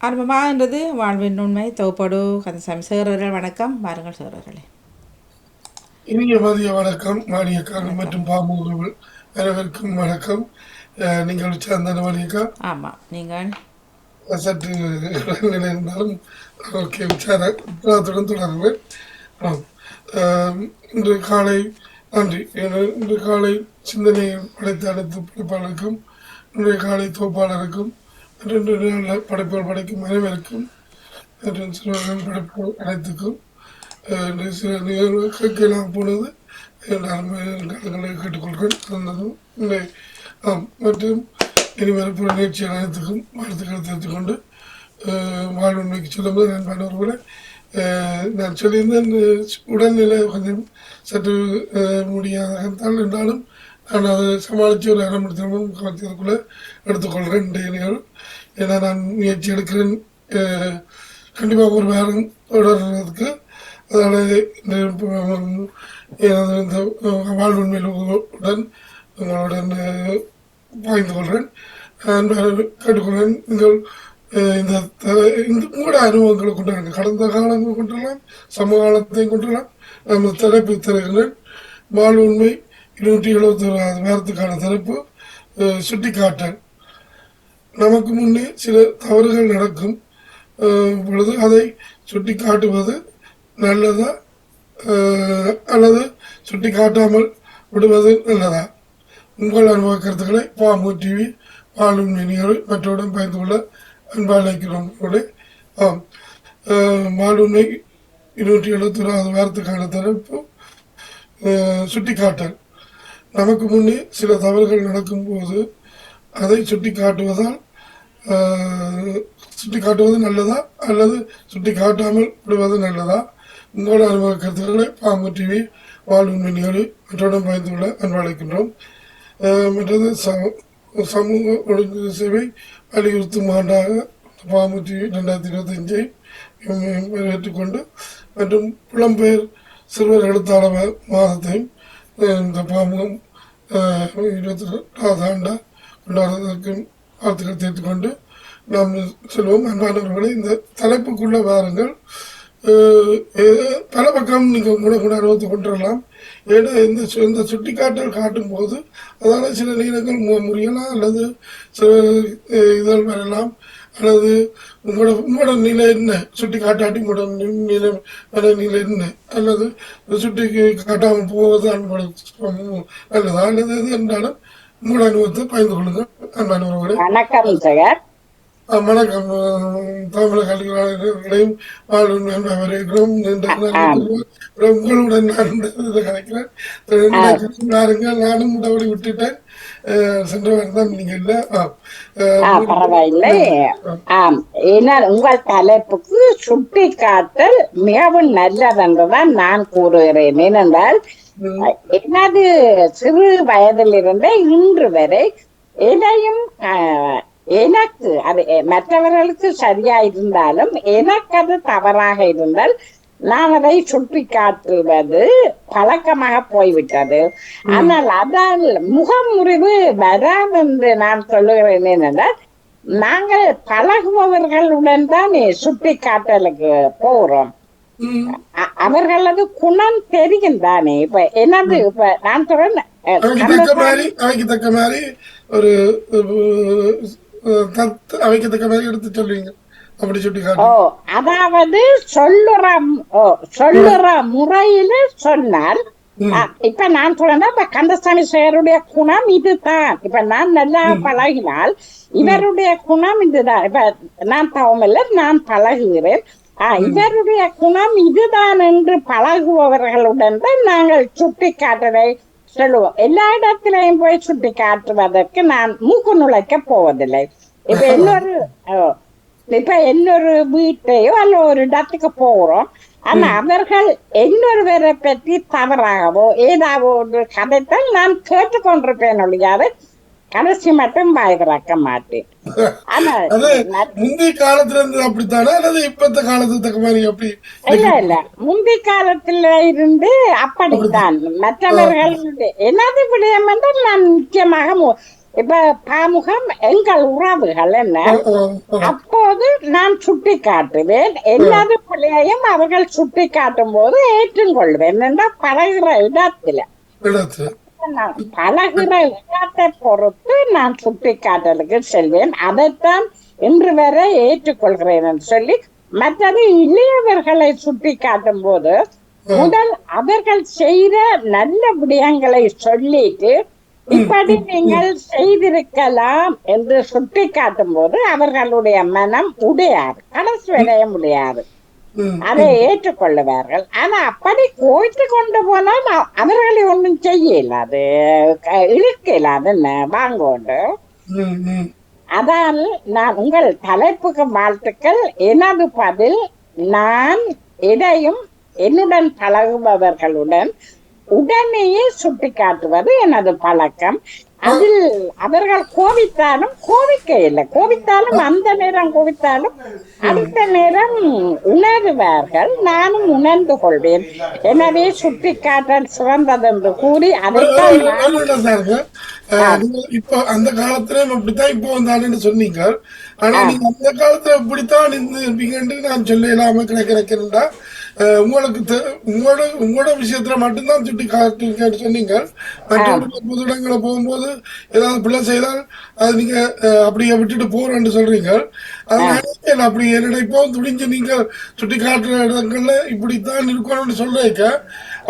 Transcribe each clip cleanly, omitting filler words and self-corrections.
ஆரம்பமாகின்றது வாழ்வின் உண்மை தொகுப்போடு கந்தசாமி சேரர்கள். வணக்கம், வாருங்கள் சேரர்களே. இனிய மதிய வணக்கம் மானியக்காரர்கள் வணக்கம். மற்றும் பாமூர்கள் அனைவருக்கும் வணக்கம். நீங்கள் சார்ந்த மானியக்கா ஆமாம், நீங்கள் சற்று இடைநிலை இருந்தாலும் ஓகே விசாரத்துடன் தொடர்பு. ஆம். இன்று காலை நன்றி. இன்று காலை சிந்தனையை படைத்த அனைத்து படைப்பாளருக்கும், இன்றைய காலை தொகுப்பாளருக்கும் மற்றும் இன்று நல்ல படைப்புகள் படைக்கும் அனைவருக்கும் மற்றும் சிறுவர்கள் படைப்பு அனைத்துக்கும் சில நிகழ்வுகள் கேட்கலாம் போனது காலங்களை கேட்டுக்கொள்கிறேன். மற்றும் இனிவரப்புற நிகழ்ச்சிகள் அனைத்துக்கும் வாழ்த்துக்களை தெரிவித்துக் கொண்டு வாழ்வுண்மைக்கு சொல்லும்போது நண்பர்களே, நான் சொல்லியிருந்தேன் உடல்நிலை கொஞ்சம் சற்று முடியாதான் என்றாலும் நான் அதை சமாளித்து ஒரு அரை மணி நேரமும் காலத்திற்குள்ளே எடுத்துக்கொள்கிறேன் இன்றைய நிகழ்வு. ஏன்னா நான் முயற்சி எடுக்கிறேன் கண்டிப்பாக ஒரு வாரம் தொடர்றதுக்கு. அதனால் இந்த வாழ்வுண்மையுடன் உங்களுடன் பகிர்ந்து கொள்கிறேன், கேட்டுக்கொள்கிறேன். நீங்கள் இந்த உங்களோட அனுபவங்களை கொண்டாடுங்க. கடந்த காலங்கள் கொண்டெல்லாம் சமகாலத்தையும் கொண்டெல்லாம் நம்ம தலைப்பு தருகிறேன். வாழ்வுண்மை 271 வாரத்துக்கான தலைப்பு சுட்டிக்காட்டல். நமக்கு முன்னே சில தவறுகள் நடக்கும் பொழுது அதை சுட்டி காட்டுவது நல்லதா அல்லது சுட்டி காட்டாமல் விடுவது நல்லதா? உங்கள் அனுபவ கருத்துக்களை பாமு டிவி வாழும் நினைவுகள் மற்றவுடன் பயந்து கொள்ள அன்பாளைக்கிறோம். ஆம், வாழுமை 271 வாரத்துக்கான தலைப்பு சுட்டிக்காட்டல். நமக்கு முன்னே சில தவறுகள் நடக்கும் போது அதை சுட்டி காட்டுவதால் சுட்டி காட்டுவது நல்லதா அல்லது சுட்டி காட்டாமல் விடுவது நல்லதா? உங்களோட அனுபவ கருத்துக்களை பாம்பு டிவி வாழ்வு நிகழ்வு மற்றவுடன் பயந்து கொள்ள அன்பாளைக்கின்றோம். மற்றது சமூக ஒழுங்கு சேவை வலியுறுத்தும் ஆண்டாக பாம்பு டிவி 2025 ஏற்றுக்கொண்டு மற்றும் புலம்பெயர் சிறுவர் எழுத்தாளர் மாதத்தையும் இந்த பாம்பும் 22வது ஆண்டாக கொண்டாடுவதற்கு வாழ்த்துக்கள் தெரிவித்துக் கொண்டு நாம் செல்வோம். அன்பானவர்களை, இந்த தலைப்புக்குள்ள வாருங்கள். பல பக்கம் நீங்கள் கூட அனுபவத்தை கொண்டுடலாம். ஏன்னா இந்த சுட்டிக்காட்டல் காட்டும் போது அதால் சில நேரங்கள் முறியலாம் அல்லது சில இதழ் வரலாம். அல்லது உங்களோட நிலை என்ன, சுட்டி காட்டாட்டி உங்களோட நிலை என்ன, அல்லது சுட்டி காட்டாமல் போவது நல்லதா அல்லது எது என்றாலும் உங்களோட அனுபவத்தை பகிர்ந்து கொள்ளுங்கள். அன்பானவர்களே, வணக்கம் சார். வணக்கம். தமிழக கல்வியாளர்களையும் வாழ்வு நண்பர்களும் உங்களுடன் நான் கிடைக்கிறேன். நானும் உடவடி விட்டுட்டேன். சென்ற வாரம் தான் நீங்க இல்ல. பரவாயில்லை. ஆம், ஏன்னா உங்கள் தலைப்புக்கு சுட்டி காட்டல் மிகவும் நல்லதென்றுதான் நான் கூறுகிறேன். ஏனென்றால் எனது சிறு வயதிலிருந்தே இன்று வரை எதையும் எனக்கு அது மற்றவர்களுக்கு சரியா இருந்தாலும் எனக்கு அது தவறாக இருந்தால் நான் அதை சுட்டி காட்டுவது பழக்கமாக போய்விட்டது. ஆனால் அதால் முகமுறிவு வராது என்று நான் சொல்லுகிறேன். என்னென்றால் நாங்கள் பழகுபவர்களுடன் தான் சுட்டி காட்டலுக்கு போகிறோம். அவர்களது குணம் தெரியும் தானே. இப்ப என்னது இப்ப நான் சொல்றேன் ஒரு அவைக்கத்தக்க மாதிரி எடுத்து சொல்லுவீங்க. அப்படி சுட்டி அதாவது சொல்லுற முறையில சொன்னால் இப்ப நான் சொல்றேன்னா இப்ப கந்தசாமி சாருடைய குணம் இதுதான். இப்ப நான் நல்லா பழகினால் இவருடைய குணம் இதுதான். இப்ப நான் தவமில்ல, நான் பழகுகிறேன். இவருடைய குணம் இதுதான் என்று பழகுபவர்களுடன் தான் நாங்கள் சுட்டி காட்டுவதை சொல்லுவோம். எல்லா இடத்திலையும் போய் சுட்டி காட்டுவதற்கு நான் மூக்கு நுழைக்க போவதில்லை. இப்ப இன்னொரு வீட்டையோ அல்ல ஒரு இடத்துக்கு போகிறோம். ஆனா அவர்கள் இன்னொருவரை பற்றி தவறாகவோ ஏதாவது ஒரு கதைத்தால் நான் கேட்டுக்கொண்டிருப்பேன் ஒழியாது கடைசி மட்டும் வாய் திறக்க மாட்டேன். ஆனா முந்தைய காலத்துல இருந்து அப்படித்தானே அல்லது இப்பத்த காலத்துக்கு தக்க மாதிரி அப்படி இல்ல முந்தைய காலத்துல இருந்து அப்படித்தான். மற்றவர்கள் எனது விடயம் என்று நான் முக்கியமாக இப்ப பாமுகம் எங்கள் உறவுகள் என்ன அப்போது நான் சுட்டி காட்டுவேன் எல்லாரும் பிள்ளையையும் அவர்கள் சுட்டி காட்டும் போது ஏற்றுக்கொள்வேன் என்றால் பழகிற இடத்துல நான் பழகிற இடத்தை பொறுத்து நான் சுட்டி காட்டலுக்கு செல்வேன் அதைத்தான் இன்று வரை ஏற்றுக்கொள்கிறேன் என்று சொல்லி மற்றது இளையவர்களை சுட்டி காட்டும் போது முதல் அவர்கள் செய்த நல்ல விடயங்களை சொல்லிட்டு இப்படி நீங்கள் செய்திருக்கலாம் என்று சுட்டி காட்டும் போது அவர்களுடைய மனம் உடையாது கடைசி வரைய முடியாது அதை ஏற்றுக்கொள்ளுவார்கள் ஆனா அப்படி கோய்த்து கொண்டு போனால் அவர்களை ஒன்றும் செய்யல அது இழுக்கலாது வாங்கோண்டு அதான் நான் உங்கள் தலைப்புக்கு வாழ்த்துக்கள் எனது பதில் நான் எதையும் என்னுடன் பழகுபவர்களுடன் உடனேயே சுட்டி காட்டுவது எனது பழக்கம் அதில் அவர்கள் கோபித்தாலும் கோபிக்க இல்லை கோபித்தாலும் அந்த நேரம் கோபித்தாலும் அடுத்த நேரம் உணர்வார்கள் நானும் உணர்ந்து கொள்வேன் எனவே சுட்டி காட்டல் சிறந்தது என்று கூறி அதைத்தான் இப்போ அந்த காலத்துல அப்படித்தான் இப்போ வந்தாலுன்னு சொன்னீங்க ஆனா நீங்க அந்த காலத்துல இப்படித்தான் இருப்பீங்கன்னு நான் சொல்லலாம கிடைக்கிறேன்டா உங்களுக்கு உங்களோட விஷயத்துல மட்டும்தான் சுட்டி காட்டுங்கன்னு சொன்னீங்க மற்ற பொது இடங்களை போகும்போது ஏதாவது பிள்ளை செய்தால் அது நீங்க அப்படியே விட்டுட்டு போறேன்னு சொல்றீங்க அதனால அப்படி நினைப்போ துணிஞ்சு நீங்க சுட்டி காட்டுற இடங்கள்ல இப்படித்தான் இருக்கணும்னு சொல்றீங்க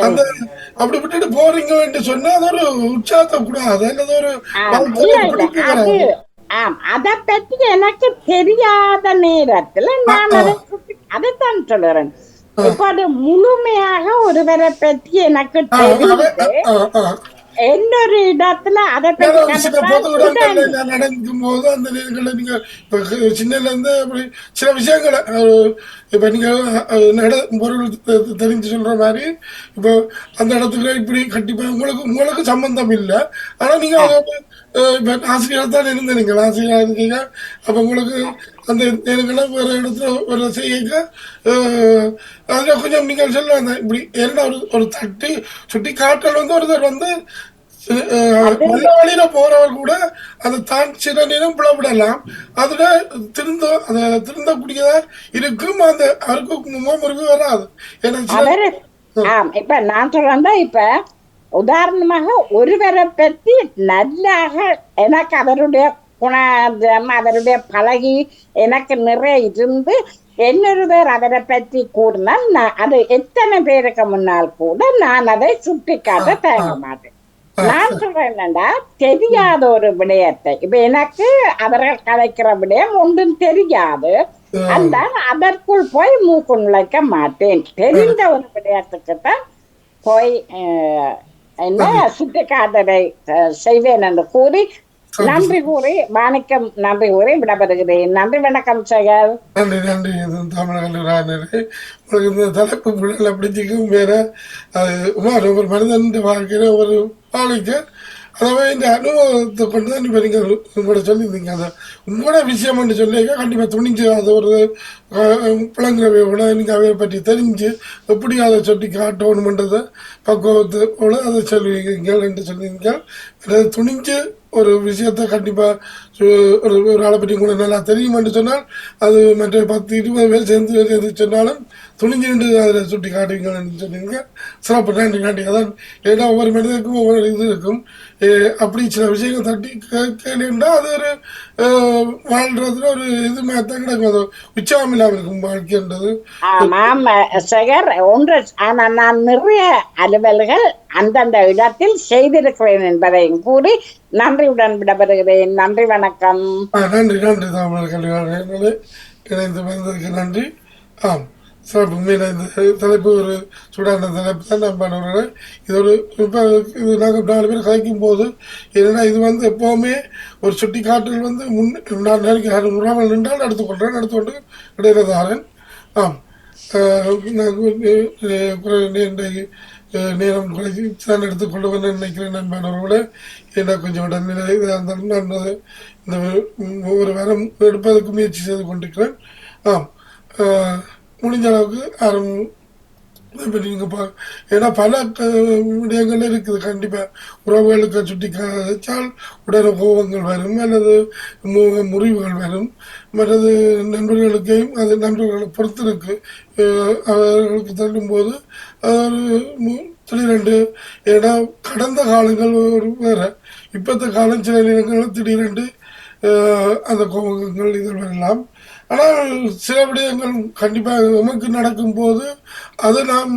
அந்த அப்படி விட்டுட்டு போறீங்கன்னு சொன்னா அது ஒரு உற்சாகத்தை கூடாது அல்லது ஒரு அதை பற்றி எனக்கு தெரியாத நேரத்துல நான் அதைத்தான் சொல்றேன் இப்போது முழுமையாக ஒருவரை பற்றி எனக்கு தெரியுது இன்னொரு இடத்துல அதை நடக்கும் போது அந்த நேரங்கள்ல நீங்க சின்னல இருந்து அப்படி சில விஷயங்களை இப்ப நீங்க பொருள் தெரிஞ்சு சொல்ற மாதிரி இப்போ அந்த இடத்துல இப்படி கண்டிப்பா உங்களுக்கு சம்பந்தம் இல்லை ஆனா நீங்க அதோட ஆசிரியர் தான் இருந்தீங்க ஆசிரியரா இருக்கீங்க அப்ப உங்களுக்கு அந்த நேரங்களை வேற இடத்துல ஒரு செய்ய அதுல கொஞ்சம் நீங்கள் சொல்ல இப்படி என்ன ஒரு தட்டி சுட்டி காட்டல் வந்து ஒருத்தர் வந்து வழியில போறவர் கூட அதை தான் சில நேரம் புலப்படலாம் அதுல திருந்தக்கூடியதா இருக்கும் அந்த அவருக்கு முறிவு வராது இப்ப நான் சொல்றேன் இப்ப உதாரணமாக ஒருவரை பற்றி நல்லாக எனக்கு அவருடைய குணம் அவருடைய பழகி எனக்கு நிறைய இருந்து இன்னொருவர் அவரை பற்றி கூறினால் அது எத்தனை பேருக்கு முன்னால் கூட நான் அதை சுட்டி காட்ட தயங்க மாட்டேன் நான் சொல்றேன் என்னண்டா தெரியாத ஒரு விடயத்தை இப்ப எனக்கு அவர்கள் கலைக்கிற விடயம் ஒன்றும் தெரியாது அந்த அதற்குள் போய் மூக்கு நுழைக்க மாட்டேன் தெரிந்த ஒரு விடயத்துக்குத்தான் போய் என்ன சுட்டி காட்டலை செய்வேன் என்று கூறி நன்றி கூறி மாணிக்கம் நன்றி கூறி விடப்படுகிறேன் நன்றி வணக்கம் செயல் நன்றி நன்றி தமிழக தலைப்பு புழல் அப்படிக்கும் வேற அது ஒரு மனிதன் வாழ்க்கையில ஒரு வாழ்க்கை அதாவது இந்த அனுபவத்தை கொண்டு தான் இப்போ நீங்கள் உங்களோட சொல்லியிருந்தீங்க அதை உங்களோட விஷயம்னு சொல்லியிருக்க கண்டிப்பாக துணிஞ்சு அதை ஒரு பிளங்குறவை விட நீங்கள் அவையை பற்றி தெரிஞ்சு எப்படி அதை சொல்லி காட்டணுமன்றதை பக்குவத்தோடு அதை சொல்லுவீங்க என்று சொல்லியிருங்க அதை துணிஞ்சு ஒரு விஷயத்த கண்டிப்பாக ஒரு ஆளை பற்றி உங்களுக்கு நல்லா தெரியுமென்று சொன்னால் அது மற்ற 10-20 பேர் சேர்ந்து சொன்னாலும் துணிஞ்சு நின்று அதில் சுட்டி காட்டுவீங்கன்னு சொன்னீங்க சிறப்பு நன்றி நன்றி அதான் ஏன்னா ஒவ்வொரு மனிதனுக்கும் ஒவ்வொரு இது இருக்கும் அப்படி சில விஷயங்கள் தட்டி கேட்கலன்னா அது ஒரு வாழ்றதுல ஒரு இது தான் கிடக்கும் அது உற்சாகம் இல்லாமல் இருக்கும் வாழ்க்கைன்றது ஒன்று நான் நிறைய அலுவல்கள் அந்தந்த இடத்தில் செய்திருக்கிறேன் என்பதையும் கூறி நன்றியுடன் விடப்படுகிறேன் நன்றி வணக்கம் நன்றி நன்றி தமிழ் கல்வியாளர்களே இணைந்து வந்ததுக்கு நன்றி ஆம் சிறப்பு உண்மையில இந்த தலைப்பு ஒரு சூடான தலைப்பு தான் நம்ம இது ஒரு இப்போ இது நாங்கள் 4 பேர் கலைக்கும் போது என்னன்னா இது வந்து எப்போவுமே ஒரு சுட்டி காட்டல் வந்து நான் நினைக்கிறேன் முறாமல் நின்றால் எடுத்துக்கொள்கிறேன் எடுத்துக்கொண்டு இடையிலதாரன் ஆம் நேரம் குறைச்சி தான் எடுத்துக்கொள்ளுவேன் நினைக்கிறேன் நண்பனோட என்ன கொஞ்சம் உடல்நிலை இருந்தாலும் நான் இந்த ஒவ்வொரு வாரம் எடுப்பதற்கு முயற்சி செய்து கொண்டிருக்கிறேன் ஆம் முடிஞ்ச அளவுக்கு யாரும் இப்போ நீங்கள் ஏன்னா பல விடயங்கள் இருக்குது கண்டிப்பாக உறவுகளுக்கு சுட்டி காய்ச்சால் உடனே கோபங்கள் வரும் அல்லது முறிவுகள் வரும் மற்றது நண்பர்களுக்கையும் அது நண்பர்களை பொறுத்து இருக்கு அவர்களுக்கு தள்ளும்போது அது ஒரு திடீரென்று ஏன்னா கடந்த காலங்கள் ஒரு வேறு இப்போத்த காலம் சில நேரங்களில் திடீரென்று அந்த கோபங்கள் இதில் வரலாம். ஆனால் சில விடயங்கள் கண்டிப்பாக நமக்கு நடக்கும்போது அது நாம்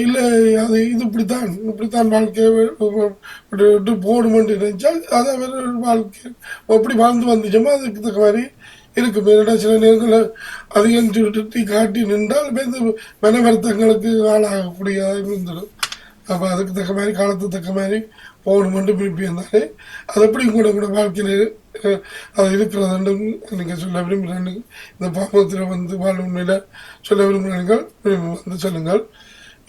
இல்லை அது இது இப்படித்தான் வாழ்க்கையை விட்டு போகணுமென்று நினைச்சால் அதை அவர் வாழ்க்கை எப்படி வாழ்ந்து வந்துச்சோமோ அதுக்கு தக்க மாதிரி இருக்கும். ஏன்னா சில நேரங்களில் அதிகம் சுட்டி காட்டி நின்றால் இந்த மன வருத்தங்களுக்கு ஆளாகக்கூடியதாக இருந்துடும். அப்போ அதுக்கு தக்க மாதிரி காலத்துக்கு தக்க மாதிரி போகணுமென்று விரும்பி இருந்தாலே அது எப்படி கூட வாழ்க்கையில் அது இருக்கிறது நீங்கள் சொல்ல விரும்புகிறேன். இந்த பாமத்தில் வந்து வாழ உண்மையில் சொல்ல விரும்புகிறீர்கள் வந்து சொல்லுங்கள்.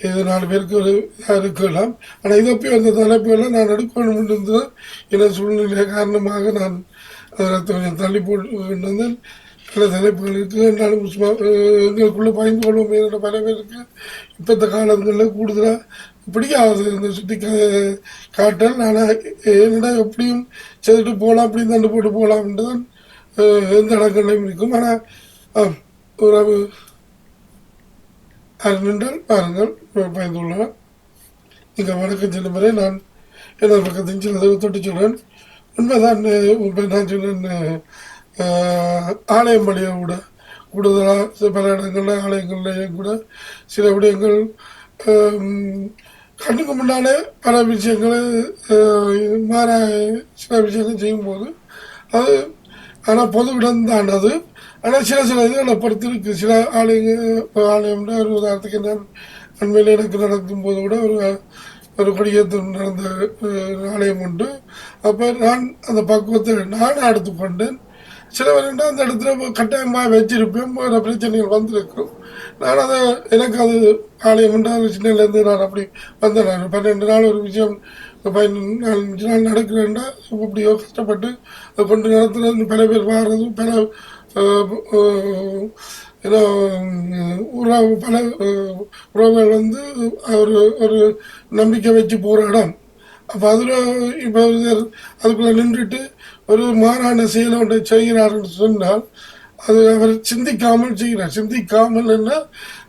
இது 4 பேருக்கு ஒரு இதாக இருக்கலாம். ஆனால் இதை போய் அந்த தலைப்புகளை நான் எடுக்கணும் இருந்தது என சூழ்நிலை காரணமாக நான் அதில் கொஞ்சம் தள்ளி போட்டு வந்தேன். பல தலைப்புகள் இருக்குது என்னாலும் எங்களுக்குள்ளே பயந்து கொள்வோம் என்னோட பல பேருக்கு இப்போத்த காலங்களில் கூடுதலாக பிடிக்காது இந்த சுட்டி காட்டல். ஆனால் என்னடா எப்படியும் செய்துட்டு போகலாம் அப்படின்னு தண்டு போட்டு போகலாம்ன்ட்டு தான் எந்த இடங்கள்லையும் இருக்கும். ஆனால் ஒரு நின்றால் பாருங்கள் பயந்து கொள்ளலாம். இங்கே வணக்கம் செல்லும் வரை நான் எனது பக்கத்தின் சிலதை தொட்டு சொல்கிறேன். உண்மைதான் நான் சொன்னேன் ஆலயம் வழியை கூட கூடுதலாக பல இடங்களில் ஆலயங்கள்லேயும் கூட சில விடயங்கள் கண்ணுக்கு முன்னாலே பல விஷயங்களை மாற சில விஷயங்கள் செய்யும்போது அது ஆனால் பொது இடம் தான் அது. ஆனால் சில இதுகளை பொறுத்து இருக்குது. சில ஆலயம்னா ஒரு உதாரணத்துக்கு நான் அண்மையில் எனக்கு நடக்கும்போது கூட ஒரு கொடியேற்றம் நடந்த ஆலயம் உண்டு. அப்போ நான் அந்த பக்குவத்தை நான் எடுத்துக்கொண்டேன். சில பேருண்டா அந்த இடத்துல கட்டாயமாக வச்சிருப்பேன், வேறு பிரச்சனைகள் வந்திருக்கும். நான் அதை எனக்கு அது ஆலயம் என்றால் சின்னலேருந்து நான் அப்படி வந்தேன். நான் 12 நாள் ஒரு விஷயம் 15 நாள் நடக்கிறேன்டா இப்படியோ கஷ்டப்பட்டு அதை கொண்டு நடத்துறது பல பேர் வாடுறது பல ஏதோ பல உறவுகள் வந்து ஒரு நம்பிக்கை வச்சு போகிற இடம். அப்போ அதில் இப்போ அதுக்குள்ளே நின்றுட்டு ஒரு மாறான செயலை ஒன்றை செய்கிறார்னு சொன்னால் அது அவர் சிந்திக்காமல் செய்கிறார். சிந்திக்காமல் என்ன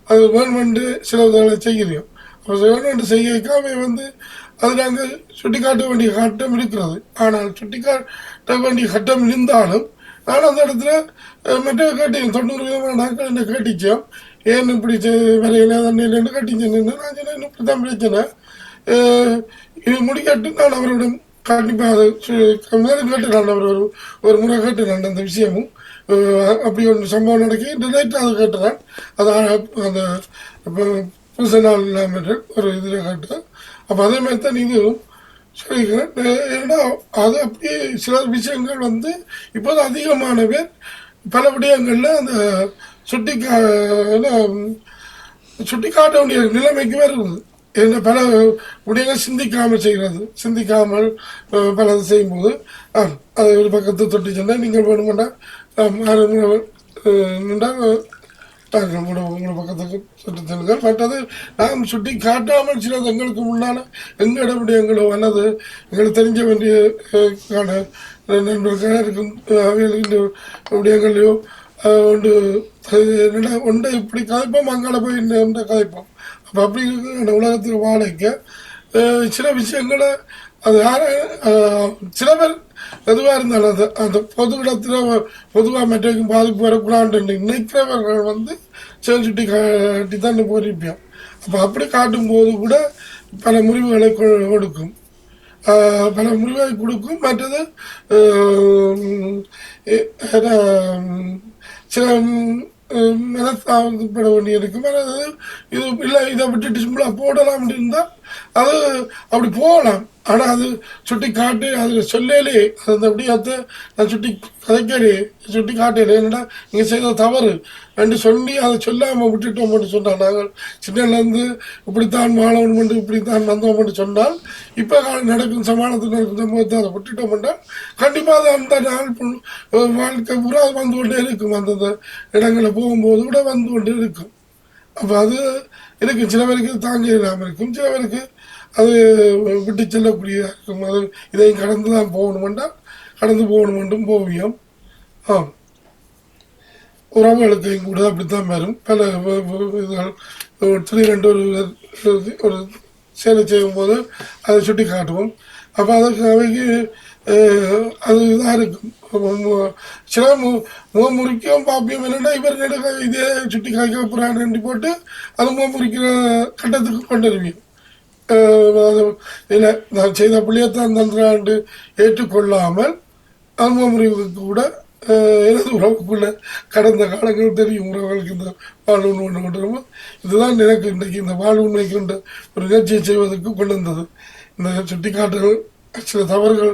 அது வேணுமென்று சில உதவிகளை செய்கிறோம். அப்போ வேணுமென்று செய்யாம வந்து அது நாங்கள் சுட்டி காட்ட வேண்டிய கட்டம் இருக்கிறது. ஆனால் சுட்டி காட்ட வேண்டிய கட்டம் இருந்தாலும் நான் அந்த இடத்துல மற்ற கேட்டேன் 90 விதமான நாட்கள் என்ன கேட்டுச்சோம். ஏன் இப்படி வரையில தண்ணியில் கேட்டுச்சேன்னு நான் சொன்னேன் இப்படி தான் பிரச்சனை இது முடிக்கட்டு. நான் அவரிடம் கண்டிப்பாக அதை மேலும் கேட்டு நான் அவர் ஒரு முறை கேட்டு நான் அந்த விஷயமும் அப்படி ஒரு சம்பவம் நடக்கி ரிலேட்டாக அதை கேட்டுறேன். அது அந்த புதுச நாள் இல்லாமல் ஒரு இதில் கேட்டேன். அப்போ அதே மாதிரி தான் இதுவும் சொல்லிக்கிறேன். ஏன்னா அது அப்படியே சில விஷயங்கள் வந்து இப்போது அதிகமான பேர் பல விடயங்களில் அந்த சுட்டி காட்ட வேண்டிய நிலைமைக்கு வருது. என்ன பல விடயங்கள் சிந்திக்காமல் பலது செய்யும்போது அது ஒரு பக்கத்தை தொட்டி சொன்னால் நீங்கள் வேணுமெண்டா நாங்கள் கூட உங்களை பக்கத்துக்கு சுட்டி செல்லுங்கள். மற்றது நாம் சுட்டி காட்டாமல் சிலது எங்களுக்கு முன்னால் எங்களோட விடயங்களோ அல்லது எங்களுக்கு தெரிஞ்ச வேண்டிய நண்பர்களாக இருக்கும் அவைகளுக்கு விடயங்களையோ ஒன்றை இப்படி கதைப்போம் அங்கே போய் இந்த கதைப்போம். அப்போ அப்படி இந்த உலகத்தில் வாழைக்க சில விஷயங்களை அது சில பேர் எதுவாக இருந்தாலும் அது அந்த பொது இடத்துல பொதுவாக மற்றவங்க பாதிப்பு வரக்கூடாதுன்னு நினைக்கிறவர்கள் வந்து சுட்டி காட்டி தான் போயிருப்போம். அப்போ அப்படி காட்டும்போது கூட பல முறிவுகளை கொடுக்கும். மற்றது சில மனத்தாபப்பட வேண்டியிருக்கும். இது இல்லை இதை விட்டுட்டு சிம்பிளாக போடலாம் அப்படின்னால் அது அப்படி போகலாம். ஆனால் அது சுட்டி காட்டு அதில் சொல்லலே அது அப்படியாத்த நான் சுட்டி காட்டலே என்னடா நீங்கள் செய்த தவறு ரெண்டு சொல்லி அதை சொல்லாமல் விட்டுட்டோம் என்று சொன்னால் நாங்கள் சின்னலேருந்து இப்படித்தான் மாணவன் என்று இப்படித்தான் வந்தோம் என்று சொன்னால் இப்போ நடக்கும் சமாளத்தில் நடக்கும் சம்பவத்தை அதை விட்டுட்டோம் என்றால் கண்டிப்பாக அது அந்த நாள் வாழ்க்கை பூரா வந்து கொண்டே இருக்கும். அந்தந்த இடங்களை போகும்போது கூட வந்து கொண்டே இருக்கும். அப்போ அது இருக்கும். சில பேருக்கு தாங்க இல்லாமல் இருக்கும், சில பேருக்கு அது விட்டு செல்லக்கூடியதாக இருக்கும். அது இதையும் கடந்து தான் போகணுமெண்டா கடந்து போகணுமென்றும் போவியம். ஆம், உறவுகளுக்கு கூட அப்படித்தான் வரும். பல இதுகள் திடீரென்று ஒரு சேலை செய்யும்போது அதை சுட்டி காட்டுவோம். அப்போ அதற்கு அவைக்கு அது இதாக இருக்கும். சில முகமுறிக்கும் பாப்பியம் என்னென்னா இவர் நெடுக இதே சுட்டி காய்க்க போகிறான்னு போட்டு அது முகமுறிக்கிற கட்டத்துக்கு கொண்டு வருவீங்க. இல்லை நான் செய்த பிள்ளையத்தான் தந்திராண்டு ஏற்றுக்கொள்ளாமல் அது முகமுறிவுக்கு கூட எனது உறவுக்குள்ள கடந்த காலங்கள் தெரியும். உறவுகளுக்கு இந்த வாழ்வுண்மை ஒன்று கொண்டு இதுதான் எனக்கு இன்றைக்கு இந்த வாழ்வுண்மைக்கு ஒரு நிகழ்ச்சியை செய்வதற்கு கொண்டு வந்தது. இந்த சுட்டிக்காட்டுகள் சில தவறுகள்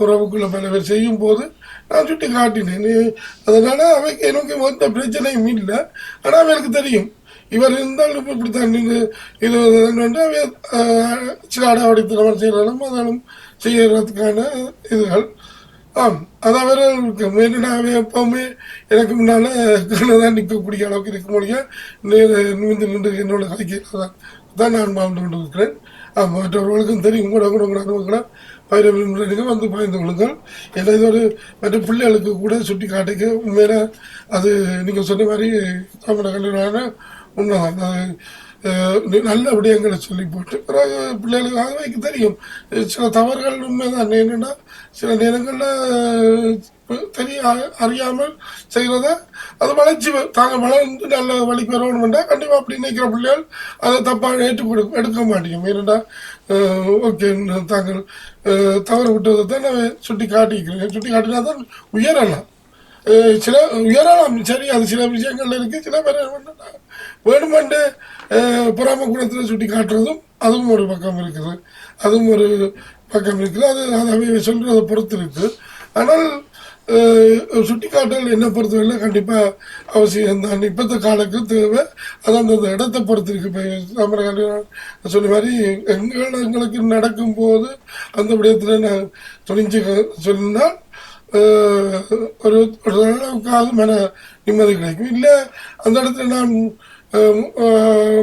உறவுக்குள்ள பல பேர் செய்யும் போது நான் சுட்டி காட்டினேன். அதனால அவைக்கு எனக்கு எந்த பிரச்சனையும் இல்லை. ஆனால் அவருக்கு தெரியும் இவர் இருந்தாலும் இப்படித்தான் இது சில அடாவடித்தனவர் செய்யறாலும் அதனாலும் செய்யறதுக்கான இதுகள். ஆம், அது அவர்களுக்கு மேலாகவே எப்பவுமே எனக்கு முன்னால் தான் நிற்கக்கூடிய அளவுக்கு இருக்க முடியும். நிமிந்து நின்று என்னோட கலைக்கு தான் நான் வாழ்ந்து கொண்டு இருக்கிறேன். மற்றவர்களுக்கும் தெரியும். கூட அனுபவங்களை பயிர விரும்புகிறீங்க வந்து பகிர்ந்து கொள்ளுங்கள். ஏன்னா இது ஒரு மற்ற பிள்ளைகளுக்கு கூட சுட்டி காட்டிக்க உண்மையில அது நீங்கள் சொன்ன மாதிரி தமிழக கல்லூரியான உண்மைதான். அது நல்ல விடயங்களை சொல்லி போட்டு பிறகு பிள்ளைகளுக்காக வைக்க தெரியும். சில தவறுகள் உண்மைதான். என்னென்னா சில நேரங்களில் தெரிய அறியாமல் செய்கிறத அது வளர்ச்சி தாங்க வளர்ந்து நல்ல வழிக்கு வரணும்னா கண்டிப்பாக அப்படி நினைக்கிற பிள்ளைகள் அதை தப்பாக எடுக்க மாட்டேங்க. ஏன்னா ஓகே தாங்கள் தவறு விட்டதை தான் நான் சுட்டி காட்டிக்கிறேன். சுட்டி காட்டினா தான் உயரலாம். சில உயரலாம் சரி, அது சில விஷயங்கள்ல இருக்குது. சில பேர் வேணுமெண்டு பொறாம குணத்தில் சுட்டி காட்டுறதும் அதுவும் ஒரு பக்கம் இருக்குது. அதுவும் ஒரு பக்கம் இருக்குது. அது அதை சொல்கிறத பொறுத்து இருக்குது. ஆனால் சுட்டிக்காட்டல் என்ன பொறுத்தவரையில் கண்டிப்பாக அவசியம் தான். இப்போத்த காலத்துக்கு தேவை. அது அந்த இடத்தை பொறுத்து இருக்கு. இப்போ நம்ம சொன்ன மாதிரி எங்களுக்கு நடக்கும்போது அந்த விடயத்தில் நான் துணிஞ்சு சொன்னால் ஒரு அளவுக்காவது மன நிம்மதி கிடைக்கும். இல்லை அந்த இடத்துல நான்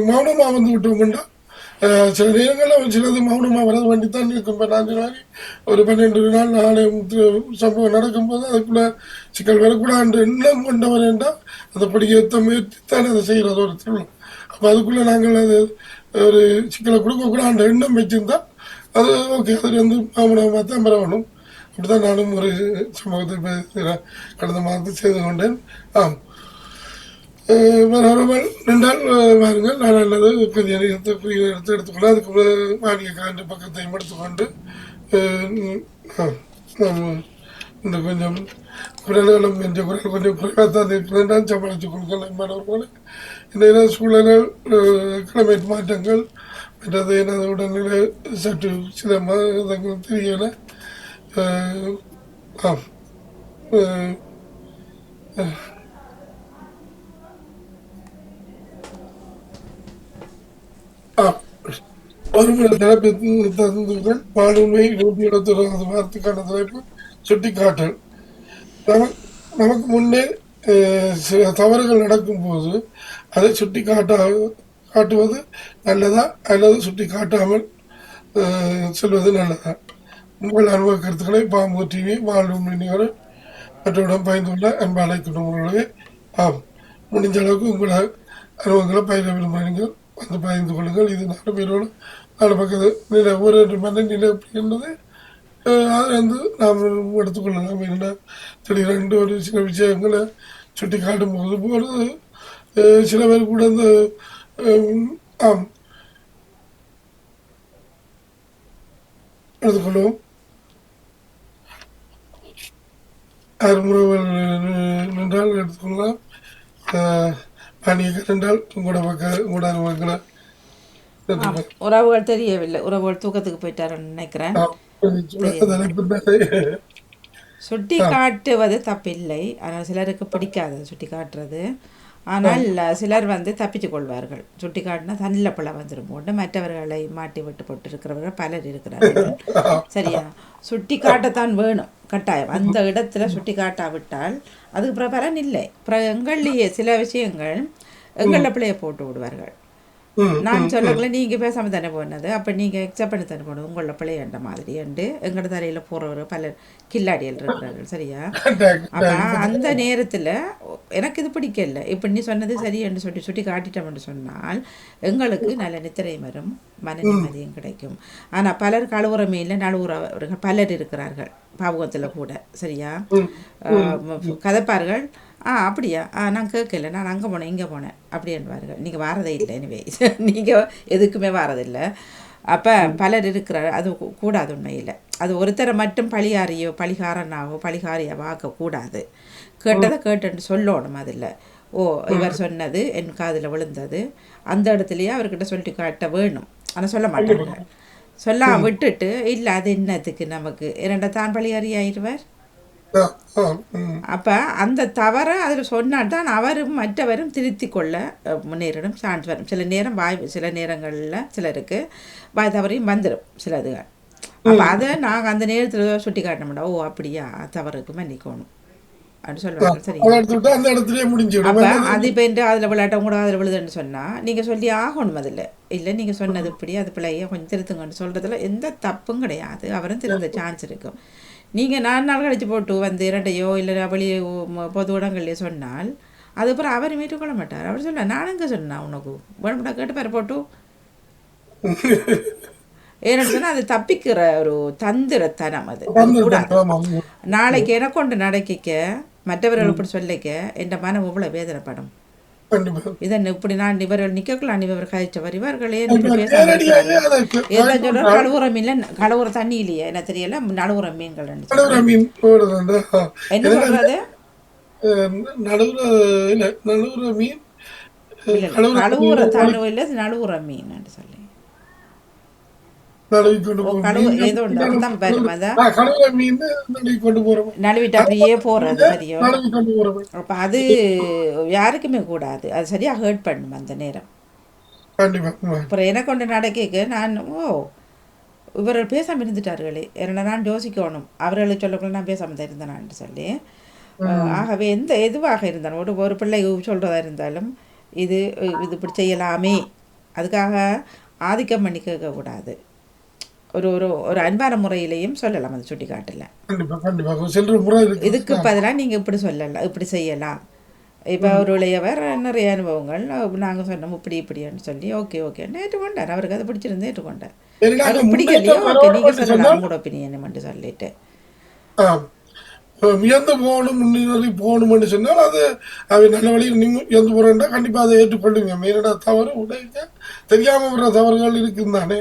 மௌனமாக வந்து விட்டோம்னா சில நேரங்களில் சிலது மௌனமாக வரது வேண்டித்தான் இருக்கும். இப்போ நான் சொன்ன மாதிரி ஒரு 12 நாள் நாளை சம்பவம் நடக்கும்போது அதுக்குள்ளே சிக்கல் வரக்கூடாது எண்ணம் கொண்டவர் என்றால் அதை படிக்க முயற்சித்தான் அதை செய்கிறது ஒரு திருவிழா. அப்போ அதுக்குள்ளே நாங்கள் அது ஒரு சிக்கலை கொடுக்கக்கூடாது எண்ணம் வச்சுருந்தால் அது ஓகே, அது வந்து மௌனமாக தான் வரணும். அப்படிதான் நானும் ஒரு சம்பவத்தை கடந்த மாதத்தில் செய்து கொண்டேன். ஆம், வரவர்கள் நின்றால் வாருங்கள். நான் அல்லது கொஞ்சம் எடுத்துக்கொண்டு அதுக்கு மானிய கரண்ட் பக்கத்தையும் எடுத்துக்கொண்டு இந்த கொஞ்சம் குரல்களும் என்ற குரல் கொஞ்சம் குறைவாகத்தான் இருக்கிறேன். சமாளித்து கொடுக்கலாம் மாணவர்களை. இந்த சூழல்கள் கிளைமேட் மாற்றங்கள் மற்றது எனது உடல்நிலை சற்று சில மாதங்கள் தெரியலை. ஆம், ஒருமுறை தலைப்பு தந்துடன் வாழ்வுண்மை 171 வாரத்துக்கான தலைப்பு சுட்டிக்காட்டல். நமக்கு முன்னே சில தவறுகள் நடக்கும்போது அதை சுட்டி காட்டுவது நல்லதா அல்லது சுட்டி காட்டாமல் சொல்வது நல்லதா? உங்கள் அனுபவ கருத்துக்களை பாம்பு டிவி வாழ்வுண்மை நிகழ்வு மற்றவரிடம் பயந்துள்ள அன்பு அழைக்கின்றவர்களே. ஆம், முடிஞ்ச அளவுக்கு உங்களை அனுபவங்களை பயிர விரும்புகிறீர்கள் வந்து பகிர்ந்து கொள்ளுங்கள். இது 4 பேரோடு 4 பக்கத்து நிலை ஒரு மன நிலை அப்படின்றது அதை வந்து நாம் எடுத்துக்கொள்ளலாம். என்ன திடீரென்று ஒரு சில விஷயங்களை சுட்டி காட்டும் போது சில பேர் கூட இந்த ஆம் எடுத்துக்கொள்வோம். அறுமுறைகள் நின்றால் எடுத்துக்கொள்ளலாம். பாணியக்கர் என்றால் உங்களோட அனுபவங்களை உறவுகள் தெரியவில்லை. உறவுகள் தூக்கத்துக்கு போயிட்டாருன்னு நினைக்கிறேன். சுட்டி காட்டுவது தப்பில்லை. ஆனால் சிலருக்கு பிடிக்காது சுட்டி காட்டுறது. ஆனால் சிலர் வந்து தப்பிச்சு கொள்வார்கள். சுட்டி காட்டினா தண்ணில் பழம் வந்துடும் போட்டு மற்றவர்களை மாட்டி விட்டு போட்டு இருக்கிறவர்கள் பலர் இருக்கிறார்கள். சரியா? சுட்டி காட்டத்தான் வேணும் கட்டாயம். அந்த இடத்துல சுட்டி காட்டாவிட்டால் அதுக்கு அப்புறம் பலன் இல்லை. அப்புறம் எங்கள்லேயே சில விஷயங்கள் எங்களில் பிள்ளைய போட்டு விடுவார்கள். நான் சொல்லக்குள்ள நீங்கள் பேசாமல் தானே போனது, அப்போ நீங்கள் எக்ஸப்ட் பண்ணி தானே போனது உங்களோட பிள்ளையன்ற மாதிரி என்று எங்களோட தலையில் போகிறவர் பலர் கில்லாடிகள் இருக்கிறார்கள். சரியா? அப்போ அந்த நேரத்தில் எனக்கு இது பிடிக்கல. இப்போ நீ சொன்னது சரி என்று சுட்டி காட்டிட்டோம்னு சொன்னால் எங்களுக்கு நல்ல நித்திரை வரும், மன நிம்மதியும் கிடைக்கும். ஆனால் பலர் கழுவுறமையில் நழுவுறவர்கள் பலர் இருக்கிறார்கள் பாவகத்தில் கூட. சரியா? கதைப்பார்கள், அப்படியா, நான் கேட்கல, நான் அங்கே போனேன் இங்கே போனேன் அப்படி என்பார்கள். நீங்கள் வாரதே இல்லை, எனவே நீங்கள் எதுக்குமே வாரதில்லை. அப்போ பலர் இருக்கிறார், அது கூடாது. உண்மையில் அது ஒருத்தரை மட்டும் பழிகாரனாவோ பழிகாரியாவோ ஆக்கக்கூடாது. கேட்டதை கேட்டுன்னு சொல்லணும். அதில் இவர் சொன்னது என் காதில் விழுந்தது, அந்த இடத்துலையே அவர்கிட்ட சொல்லிட்டு காட்ட வேணும். ஆனால் சொல்ல மாட்டாங்க. சொல்ல விட்டுட்டு இல்லை அது என்னத்துக்கு நமக்கு இரண்ட தான் பழிகாரியாயிருவார். அப்போ அந்த தவறை அதில் சொன்னால் தான் அவரும் மற்றவரும் திருத்தி கொள்ள முன்னேறிடும் சான்ஸ் வரும். சில நேரம் சில நேரங்களில் சிலருக்கு வாய் தவறையும் வந்துடும் சிலதுகள். அப்போ அதை நாங்கள் அந்த நேரத்தில் சுட்டி காட்ட மாட்டோம். அப்படியா, தவறுக்கு மன்னிக்கணும் அப்படின்னு சொல்லுவாங்க. சரி, அப்போ அது இப்போ என்று அதில் விளையாட்டம் கூட அதில் விழுதுன்னு சொன்னால் நீங்கள் சொல்லி ஆகணும். அதில் இல்லை நீங்கள் சொன்னது இப்படி அது பிள்ளைய கொஞ்சம் திருத்துங்கன்னு சொல்கிறதுல எந்த தப்பும் கிடையாது. அவரும் திருந்த சான்ஸ் இருக்கும். நீங்கள் 4 நாள் கழித்து போட்டு வந்து 2யோ இல்லை வெளியே பொது இடங்கள்லையோ சொன்னால் அதுக்கப்புறம் அவர் மீட்டுக்கொள்ள மாட்டார். அவர் சொல்ல நான் எங்கே சொன்னேன் உனக்கு வேணும்னா கேட்டு பேர் போட்டு ஏன்னு சொன்னால் அது தப்பிக்கிற ஒரு தந்திரத்தனம். அது கூடாது. நாளைக்கு எனக்கு கொண்டு நடக்க மற்றவர்கள் இப்படி சொல்லிக்க என் மனம் இவ்வளோ வேதனைப்படும். இதன் இப்படி நான் இவர்கள் நிற்கலாம் இவர் கழிச்சவர் இவர்களே சொல்ற கழுவுற மீன்ல கழுவுற தண்ணி இல்லையா என்ன தெரியல, நடுவுற மீன்கள் என்ன சொல்றது, கழுவுற தண்ணி இல்ல நடுவுற மீன் சொல்லி நழுவிட்டு அப்படியே போறது. சரியோ? அப்ப அது யாருக்குமே கூடாது. அது சரியா ஹர்ட் பண்ணும் அந்த நேரம். அப்புறம் எனக்கு கொண்டு நடக்க நான் இவர்கள் பேசாமல் இருந்துட்டார்களே, என்ன நான் யோசிக்கணும் அவர்களுக்கு சொல்லக்குள்ள நான் பேசாமல் இருந்தேனான்னு சொல்லி. ஆகவே எதுவாக இருந்தாலும் ஒரு பிள்ளை சொல்றதா இருந்தாலும் இது இப்படி செய்யலாமே, அதுக்காக ஆதிக்கம் பண்ணி கேட்கக்கூடாது. ஒரு ஒரு ஒரு அன்பான முறையிலையும் சொல்லலாம். அது சுட்டி காட்டல இதுக்கு பதிலாக நீங்கள் இப்படி சொல்லலாம், இப்படி செய்யலாம். இப்போ ஒரு இளையவர் நிறைய அனுபவங்கள் நாங்கள் சொன்னோம் இப்படி இப்படின்னு சொல்லி ஓகேன்னு ஏற்றுக்கொண்டார். அவருக்கு அதை பிடிச்சிருந்து ஏற்றுக்கொண்டார். அது பிடிக்கலையோ ஓகே நீங்கள் சொல்லலாம் உங்களோட ஒப்பீனியன் சொல்லிட்டு உயர்ந்து போகணும் முன்னேறி போகணும்னு சொன்னால் அது நல்ல வழியில் நீங்கள் உயர்ந்து போகிறேன்டா கண்டிப்பாக அதை ஏற்றுக்கொள்ளுங்க. மெயினோட தவறு உடைய தெரியாமல் வர தவறுகள் இருக்குன்னு தானே.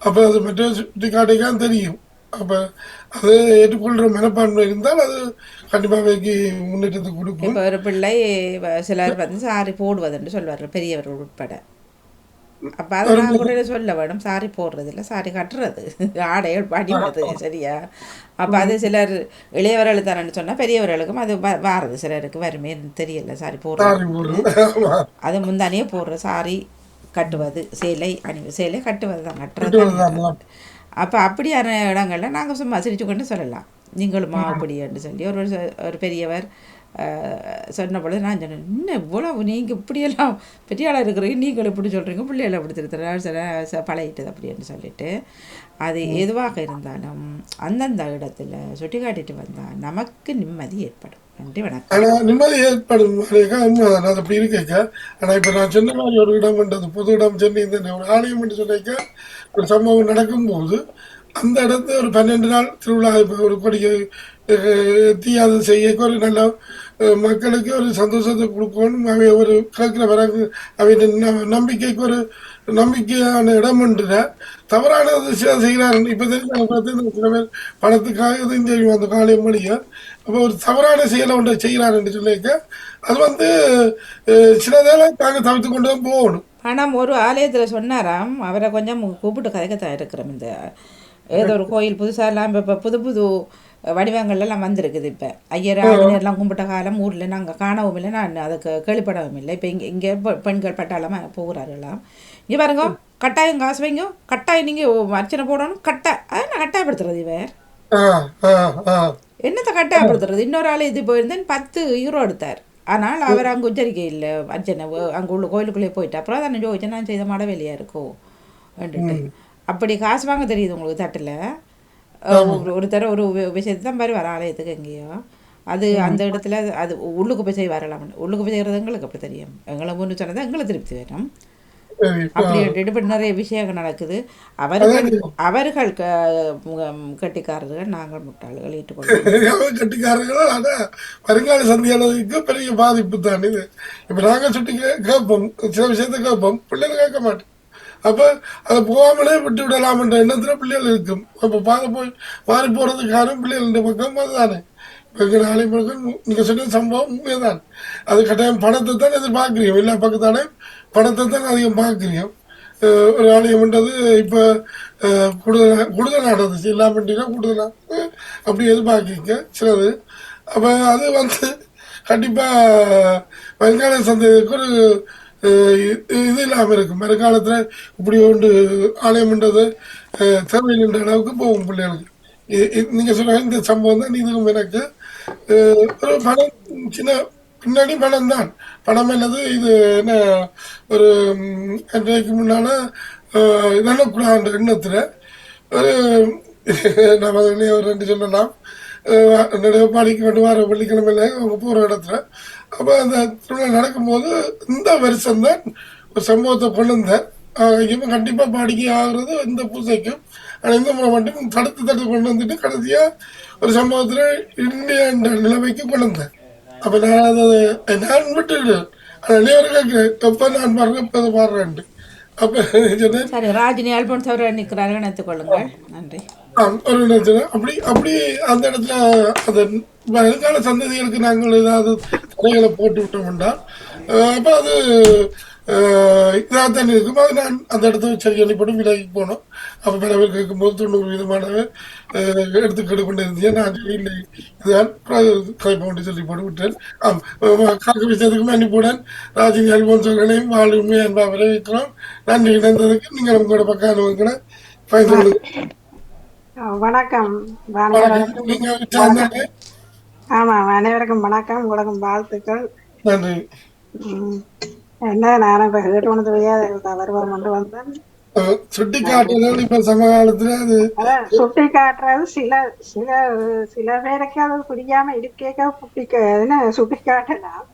அப்போ அது மற்ற சுட்டி காட்டிக்கான் தெரியும். அப்போ அதை ஏற்றுக்கொள்கிற மனப்பான்மை இருந்தால் அது கண்டிப்பாக முன்னேற்றத்தை கொடுக்கும். இப்போ ஒரு பிள்ளை சிலர் வந்து சாரி போடுவதுன்னு சொல்வார்கள் பெரியவர்கள் உட்பட. அப்போ அதை நான் கூட சொல்ல வேணும், சாரி போடுறதில்ல சாரி கட்டுறது ஆடைகள் அணிவது. சரியா? அப்போ அது சிலர் இளையவர்கள் தானேன்னு சொன்னால் பெரியவர்களுக்கும் அது வாரது சிலருக்கு வருமே தெரியல. சாரி போடுறது அது முந்தானே போடுற சாரி கட்டுவது சேலை சேலை கட்டுவது தான் கட்டுறது. அப்போ அப்படியான இடங்கள்ல நாங்கள் சும்மா சிரிச்சு கொண்டு சொல்லலாம் நீங்களுமா அப்படின்னு சொல்லி ஒரு பெரியவர் சொன்ன பொழுது நான் சொன்னேன், இன்னும் இவ்வளோ நீங்கள் இப்படியெல்லாம் பெரிய ஆளாக இருக்கிறீங்க, நீங்கள் இப்படி சொல்கிறீங்க, பிள்ளைகளை இப்படி திருத்துற பழகிட்டது அப்படின்னு சொல்லிட்டு. அது எதுவாக இருந்தாலும் அந்தந்த இடத்துல சுட்டி காட்டிட்டு வந்தால் நமக்கு நிம்மதி ஏற்படும். நன்றி, வணக்கம். ஆனால் நிம்மதி ஏற்படும் உண்மைதான், அது அப்படி இருக்க. ஆனால் இப்போ நான் சொன்ன மாதிரி ஒரு இடம்ன்றது பொது இடம் சொல்லி இந்த ஒரு ஆலயம் என்று சொல்லிக்க ஒரு சம்பவம் நடக்கும்போது அந்த இடத்துல ஒரு 12 நாள் திருவிழா இப்போ ஒரு கொடியை தீயாது செய்ய ஒரு நல்ல மக்களுக்கு ஒரு சந்தோஷத்தை கொடுக்கணும். அவை ஒரு கேட்குற பிறகு அவை நம்பிக்கைக்கு ஒரு நம்பிக்கையான இடம் என்ற தவறானது செய்கிறார்கள். இப்போ தெரிஞ்ச சில பேர் பணத்துக்காக இதையும் செய்யும் அந்த காலையும் மொழியை. அப்போ ஒரு தவறான செயலை ஒன்றை செய்கிறார் என்று சொல்லியிருக்க அது வந்து சிலதெல்லாம் நாங்கள் தவிர்த்து கொண்டு தான் போகணும். பணம் ஒரு ஆலயத்தில் சொன்னாராம், அவரை கொஞ்சம் கூப்பிட்டு கதைக்கத்தான் இருக்கிறோம். இந்த ஏதோ ஒரு கோயில் புதுசாலாம் இப்போ புது புது வடிவங்கள்லாம் வந்திருக்குது. இப்போ ஐயர் ஆஞ்சநேயர்லாம் கும்பிட்ட காலம் ஊரில் நாங்கள் காணவும் இல்லை, நான் அதுக்கு கேள்விப்படவும் இல்லை. இப்போ இங்கே பெண்கள் பட்டாளமாக போகிறார்களாம். இங்கே பாருங்க, கட்டாயம் காசு வைங்க, கட்டாயம் நீங்கள் அர்ச்சனை போடணும், நான் கட்டாயப்படுத்துறது. இவர் என்னத்தை கட்டாயப்படுத்துறது? இன்னொரு ஆள் இது போயிருந்தேன் 10 யூரோ எடுத்தார். ஆனால் அவர் அங்கே உச்சரிக்கை இல்லை அர்ச்சனை அங்கே உள்ள கோயிலுக்குள்ளே போயிட்டு அப்புறம் தானே ஜோதிச்சு நான் செய்த மாட வேலையாக இருக்கும் வேண்டுட்டு அப்படி காசு வாங்க தெரியுது உங்களுக்கு தட்டில் ஒரு தடவை ஒரு விஷயத்தை தான் பாரு வர ஆலயத்துக்கு எங்கேயோ அது அந்த இடத்துல அது உள்ளுக்கு போய் செய்ய வரலாம் உள்ளுக்கு போய் செய்கிறது எங்களுக்கு அப்படி தெரியும் எங்களை முன்னு சொன்னது எங்களை திருப்தி வேணும் அப்படி இப்படி நிறைய விஷயங்கள் நடக்குது அவர்கள் கட்டிக்காரர்கள் நாங்கள் முட்டாள்கள் ஏற்றுக்கொள்வோம் கட்டிக்காரர்கள் ஆனால் வருங்கால சந்தியாளருக்கு பெரிய பாதிப்பு தான் இது. இப்போ நாங்கள் சுட்டி கேட்போம் சில விஷயத்த கேட்போம் பிள்ளைகள் கேட்க மாட்டோம். அப்போ அதை போகாமலே விட்டு விடலாம்ன்ற எண்ணத்தில் பிள்ளைகள் இருக்கும். அப்போ போய் மாறி போகிறதுக்கான பிள்ளைகள் பக்கம் அதுதானே எங்கள் ஆலயங்களுக்கு நீங்கள் சொன்ன சம்பவம் உண்மைதான். அது கட்டாயம் பணத்தை தான் எதிர்பார்க்குறீங்க எல்லா பக்கத்தானே பணத்தை தான் அதிகம் பார்க்குறீங்க. ஒரு ஆலயம்ன்றது இப்போ கூடுதலாக நடந்துச்சு எல்லாம் பண்ணினா கூடுதலாக அப்படி எதிர்பார்க்குறீங்க சிலது. அப்போ அது கண்டிப்பாக வருங்கால சந்ததிக்கு ஒரு இது இல்லாமல் இருக்கும். வருங்காலத்தில் இப்படி ஒன்று ஆலயம்ன்றது தேவையில்லைன்ற அளவுக்கு போகும் பிள்ளைகளுக்கு. நீங்கள் சொல்ல இந்த சம்பவம் தான் இதுவும் எனக்கு ஒரு பணம் சின்ன பின்னாடி பணம் தான் பணம் என்னது இது என்ன ஒரு அன்றைக்கு முன்னால் நல்லக்கூடாது எண்ணத்தில் ஒரு நம்ம ஒரு 2 சொல்லலாம் பாடிக்கு கொண்டு வர வெள்ளிக்கிழமையில அவங்க போகிற இடத்துல. அப்போ அந்த திருவிழா நடக்கும்போது இந்த வருஷம்தான் ஒரு சம்பவத்தை கொண்டு வந்தேன். இவன் கண்டிப்பாக பாடிக்கை ஆகுறது இந்த பூசைக்கும். ஆனால் இந்த முறை மட்டும் தடுத்து கொண்டு வந்துட்டு கடைசியாக ஒரு சம்பவத்தில் இந்தியா என்ற நிலைமைக்கு கொண்டு வந்தேன். அப்போ நான் அதை நான் விட்டுடுறேன். ஆனால் நேரம் கேட்குறேன் எப்போ நான் பாடுறேன் எப்போ அதை பாடுறேன்ட்டு. அப்போ சொன்னேன் சரி ராஜினி அல்போன்ஸ் அவர் நிற்கிறார்கள் நினைத்துக்கொள்ளுங்கள். நன்றி. ஒரு நினைச்சேன் அப்படி அந்த இடத்துல அந்த வருங்கால சந்ததிகளுக்கு நாங்கள் ஏதாவது தடைகளை போட்டு விட்டோம் என்றால் அப்போ அது இதாக தான் இருக்கும். அது நான் அந்த இடத்த சரி அனுப்பிட்டு விலகி போனோம். அப்போ பல பேர் கேட்கும்போது 90% எடுத்துக்கிட்டு கொண்டு இருந்தேன். நான் இல்லை இதுதான் கைப்பொண்டு சொல்லி போட்டு விட்டேன். காக்க விஷயத்துக்கு மன்னிப்புடன் ராஜினி அல்போன்ஸ் அவர்களையும் வாழ் உண்மை அன்பா விளைவிக்கிறோம். நன்றி இணைந்ததுக்கு நீங்கள் உங்களோட பக்கம் அனுபவிக்கிற பயன்படுது. வணக்கம். ஆமா அனைவருக்கும் வணக்கம். உங்களுக்கும் வாழ்த்துக்கள். நன்றி. என்ன நானும் இப்ப கேட்டு வருவார் கொண்டு வந்தேன். சுட்டி காட்டுறது இப்ப சமகாலத்துல அது சுட்டி காட்டுறது சில சில சில பேருக்கு அது புரியாம இருக்கேக்க சுட்டி காட்டலாம்.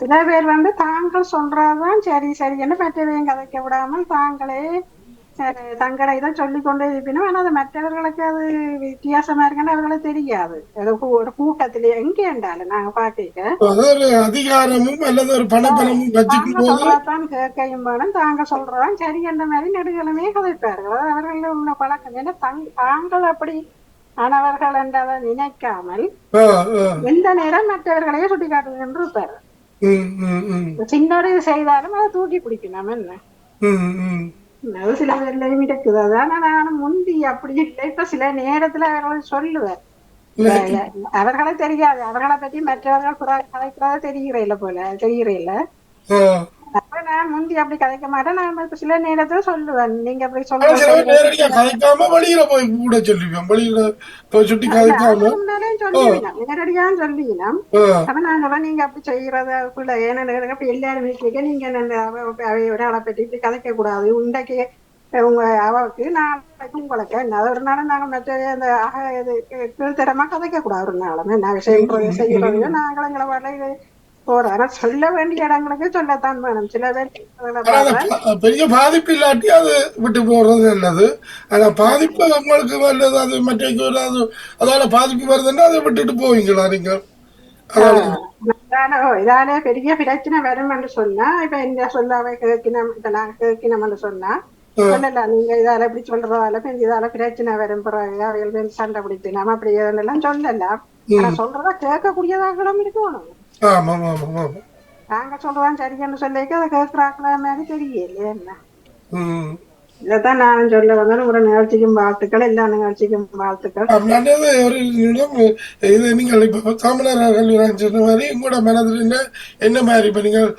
சில பேர் தாங்கள் சொல்றதுதான் சரி சரின்னு மற்றவையும் கதைக்க விடாமல் தாங்களே தங்களை இதை சொல்லிக் கொண்டே இருப்பினும் ஆனால் அது மற்றவர்களுக்கு அது வித்தியாசமா இருக்குன்னு அவர்களுக்கு தெரியாது. ஒரு கூட்டத்திலே எங்கே என்றாலும் நாங்க பாக்க அதிகாரமும் அல்லது ஒரு பணப்பணமும் சொல்றதான் கேட்கையும் வேணும். தாங்க சொல்றதான் சரி என்ற மாதிரி நெடுகளுமே கதைப்பார்கள். அவர்கள் உள்ள பழக்கம் ஏன்னா தாங்கள் அப்படி ஆனவர்கள் என்றதை நினைக்காமல் எந்த நேரம் மற்றவர்களையே சுட்டி காட்டுவது என்று இருப்பார். சின்னொரு செய்தாலும் அதை தூக்கி பிடிக்கணும். என்ன அது சில பேர்லயும் இருக்குது. அதான நானும் முந்தி அப்படி இல்லை. இப்ப சில நேரத்துல அவர்கள் சொல்லுவார் அவர்களை தெரியாது. அவர்களை பற்றி மற்றவர்கள் கதைக்கிறதா தெரிகிறேன் போல தெரிகிறேன். அப்ப நான் முந்தி அப்படி கதைக்க மாட்டேன். நான் இப்ப சில நேரத்துல சொல்லுவேன் நீங்க அப்படி சொல்லுவேன் நேரடியாக சொல்லினோம். அப்ப நாங்க நீங்க அப்படி செய்யறதுக்குள்ள ஏன்னா அப்படி எல்லாருமே கேட்க நீங்க ஒரு ஆளை பற்றி இப்படி கதைக்க கூடாது. இன்றைக்கு உங்க அவருக்கு நாளைக்கு உங்களுக்கு என்ன ஒரு நாளும் நாங்க மற்ற அந்த கீழ்த்தரமா கதைக்க கூடாது. ஒரு நாளும் என்ன விஷயம் செய்யறதையோ நாங்கள் எங்களை வர போற சொல்ல வேண்டிய இடங்களுக்கு சொல்லத்தான் வேணும். சில பேர் பெரிய பாதிப்பு இல்லாட்டி அது விட்டு போறது நல்லது. ஆனா பாதிப்பு உங்களுக்கு வருது அது மற்றக்கு வராது. அதனால பாதிப்பு வருதுன்னா அதை விட்டுட்டு போவீங்களா நீங்க? இதாலே பெரிய பிரச்சனை வரும் என்று சொன்னா இப்ப என்ன சொல்லாம கேட்கணும். இப்ப நாங்க கேட்கணும்னு சொன்னா சொல்லல நீங்க இதால எப்படி சொல்றதால இதால பிரச்சனை வரும். பிறகு சண்டை பிடித்து நம்ம அப்படி எல்லாம் சொல்லலாம். ஆனா சொல்றதா கேட்கக்கூடியதாங்களும் இருக்கணும். நாங்க சொல்றதான் சரின்னு சொல்லிக்க அதை கேட்கறாங்களா மாதிரி தெரியல. என்ன இதைத்தான் நானும் சொல்ல வந்தேன். ஒரு நிகழ்ச்சிக்கும் வாழ்த்துக்கள், எல்லா நிகழ்ச்சிக்கும் வாழ்த்துக்கள். நல்லது. ஒரு நிமிடம் இது நீங்கள் இப்போ தமிழர்கள் சொன்ன மாதிரி உங்களோட மனதில் என்ன மாதிரி இப்போ நீங்கள்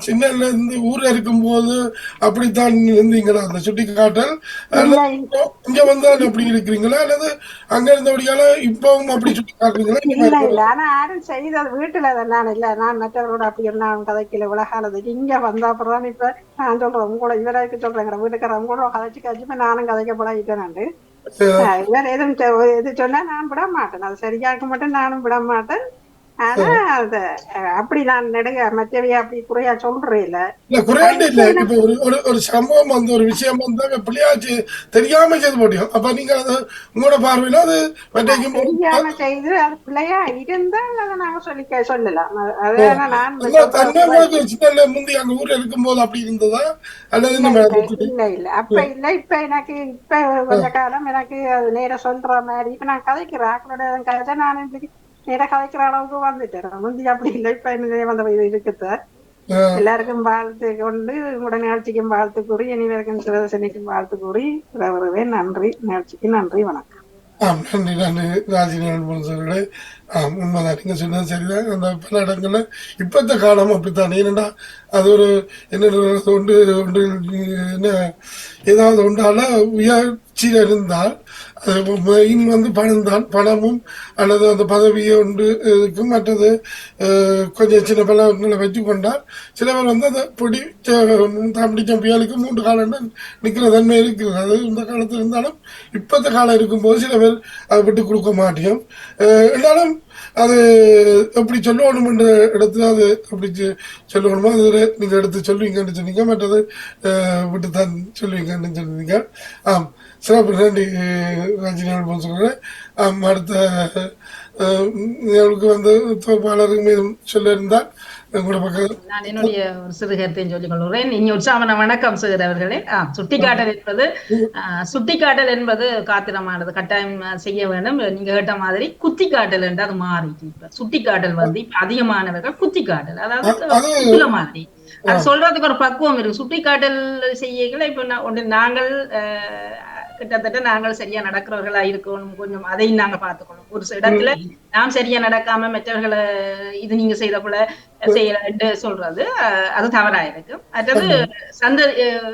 சின்னல இருந்து ஊர்ல இருக்கும்போது அப்படித்தான் இருந்தீங்களா அந்த சுட்டி காட்டல், இல்லை இங்க வந்தாலும் அப்படி இருக்கிறீங்களா அல்லது அங்க இருந்தபடியால இப்பவும் அப்படி சுட்டி காட்டுறீங்களா? இல்ல இல்ல, ஆனா யாரும் செய்தது வீட்டுல நான் இல்ல, நான் மற்றவரோட அப்படி நான் கதைக்கல விலகாலதுக்கு. இங்க வந்த அப்புறம் தான் இப்ப நான் சொல்றேன் உங்களோட இவராய்க்கு சொல்றேன், வீட்டுக்காரங்க கூட கதைச்சு கழிச்சு நானும் கதைக்க பழகிட்டேன். இவர் எது சொன்னா நான் விட மாட்டேன், அது சரியா இருக்க மாட்டேன், நானும் விட மாட்டேன். ஆனா அத அப்படி நான் நெடுங்க மற்றவைய அப்படி குறையா சொல்றேன். இல்ல குறையாண்டு இல்ல, இப்ப ஒரு சம்பவம் வந்து ஒரு விஷயம் வந்து பிள்ளையாச்சு தெரியாம செய்து போட்டியும் அப்ப நீங்க அது உங்களோட பார்வையில அது தெரியாம செய்து அது பிள்ளையா இருந்தால் அதை நாங்க சொல்லலாம். அதான் நான் சின்ன முந்தி அங்க ஊர்ல இருக்கும் போது அப்படி இருந்ததா அல்லது இல்ல இல்ல அப்ப இல்ல. இப்ப எனக்கு இப்ப கொஞ்ச காலம் எனக்கு அது நேரம் சொல்ற மாதிரி இப்ப நான் கதைக்கிறேன் ஆக்களோட கதை நான் நேர கதைக்கிற அளவுக்கு வந்துட்டேன். முந்தி அப்படி இல்லை, இப்ப என்ன வந்த இது இருக்குது. எல்லாருக்கும் வாழ்த்து கொண்டு உங்களோட நிகழ்ச்சிக்கும் வாழ்த்து கூறி இனிவருக்கும் சிவதசனிக்கும் வாழ்த்து கூறி வருவேன். நன்றி, நிகழ்ச்சிக்கு நன்றி, வணக்கம். நன்றி நன்றி ராஜினே. உண்மைதான் நீங்க சொன்னது சரிதான். அந்த பல இடங்கள்ல இப்பத்த காலம் அப்படித்தான். ஏனென்றா அது ஒரு என்ன ஒன்று ஒன்று என்ன ஏதாவது ஒன்றால உயர்ச்சியில் இருந்தால் அது மெயின் வந்து பணம் தான். பணமும் அல்லது அந்த பதவியை ஒன்று இருக்கும். மற்றது கொஞ்சம் சின்ன பலங்களை வச்சு கொண்டால் சில பேர் வந்து அதை பிடிச்ச புயலுக்கு 3 காலம் நிற்கிற தன்மை இருக்குது. அது இந்த காலத்தில் இருந்தாலும் இப்பத்த காலம் இருக்கும்போது சில பேர் அதை விட்டு கொடுக்க மாட்டோம். இருந்தாலும் அது எப்படி சொல்லணும் என்ற இடத்துல அது அப்படி சொல்லணுமோ அது நீங்க எடுத்து சொல்லுவீங்கன்னு சொன்னீங்க. மற்றது விட்டுத்தான் சொல்லுவீங்கன்னு சொன்னீங்க. சிறப்பு நன்றி ராஜினி சொல்றேன். அடுத்த நிகழ்வுக்கு வந்து தொகுப்பாளருக்கு மீதும் சொல்ல இருந்தால் நான் என்னுடைய ஒரு சிறு கருத்தையும் சொல்லிக் கொள்கிறேன். இனி உற்சாகமான வணக்கம் செய்கிற அவர்களே. சுட்டிக்காட்டல் என்பது காத்திரமானது, கட்டாயம் செய்ய வேண்டும். நீங்க கேட்ட மாதிரி குத்தி காட்டல் என்று அது மாறிட்டு இப்ப சுட்டிக்காட்டல் வந்து இப்ப அதிகமானவர்கள் குத்தி காட்டல், அதாவது மாதிரி அது சொல்றதுக்கு ஒரு பக்குவம் இருக்கு. சுட்டிக்காட்டல் செய்யல இப்ப நாங்கள் கிட்டத்தட்ட நாங்கள் சரியா நடக்கிறவர்களா இருக்கணும். கொஞ்சம் அதையும் நாங்க பார்த்துக்கணும். ஒரு இடத்துல நாம் சரியா நடக்காம மற்றவர்களை இது நீங்க செய்த போல செய்யலன்னு சொல்றது அது தவறா இருக்கு. அதாவது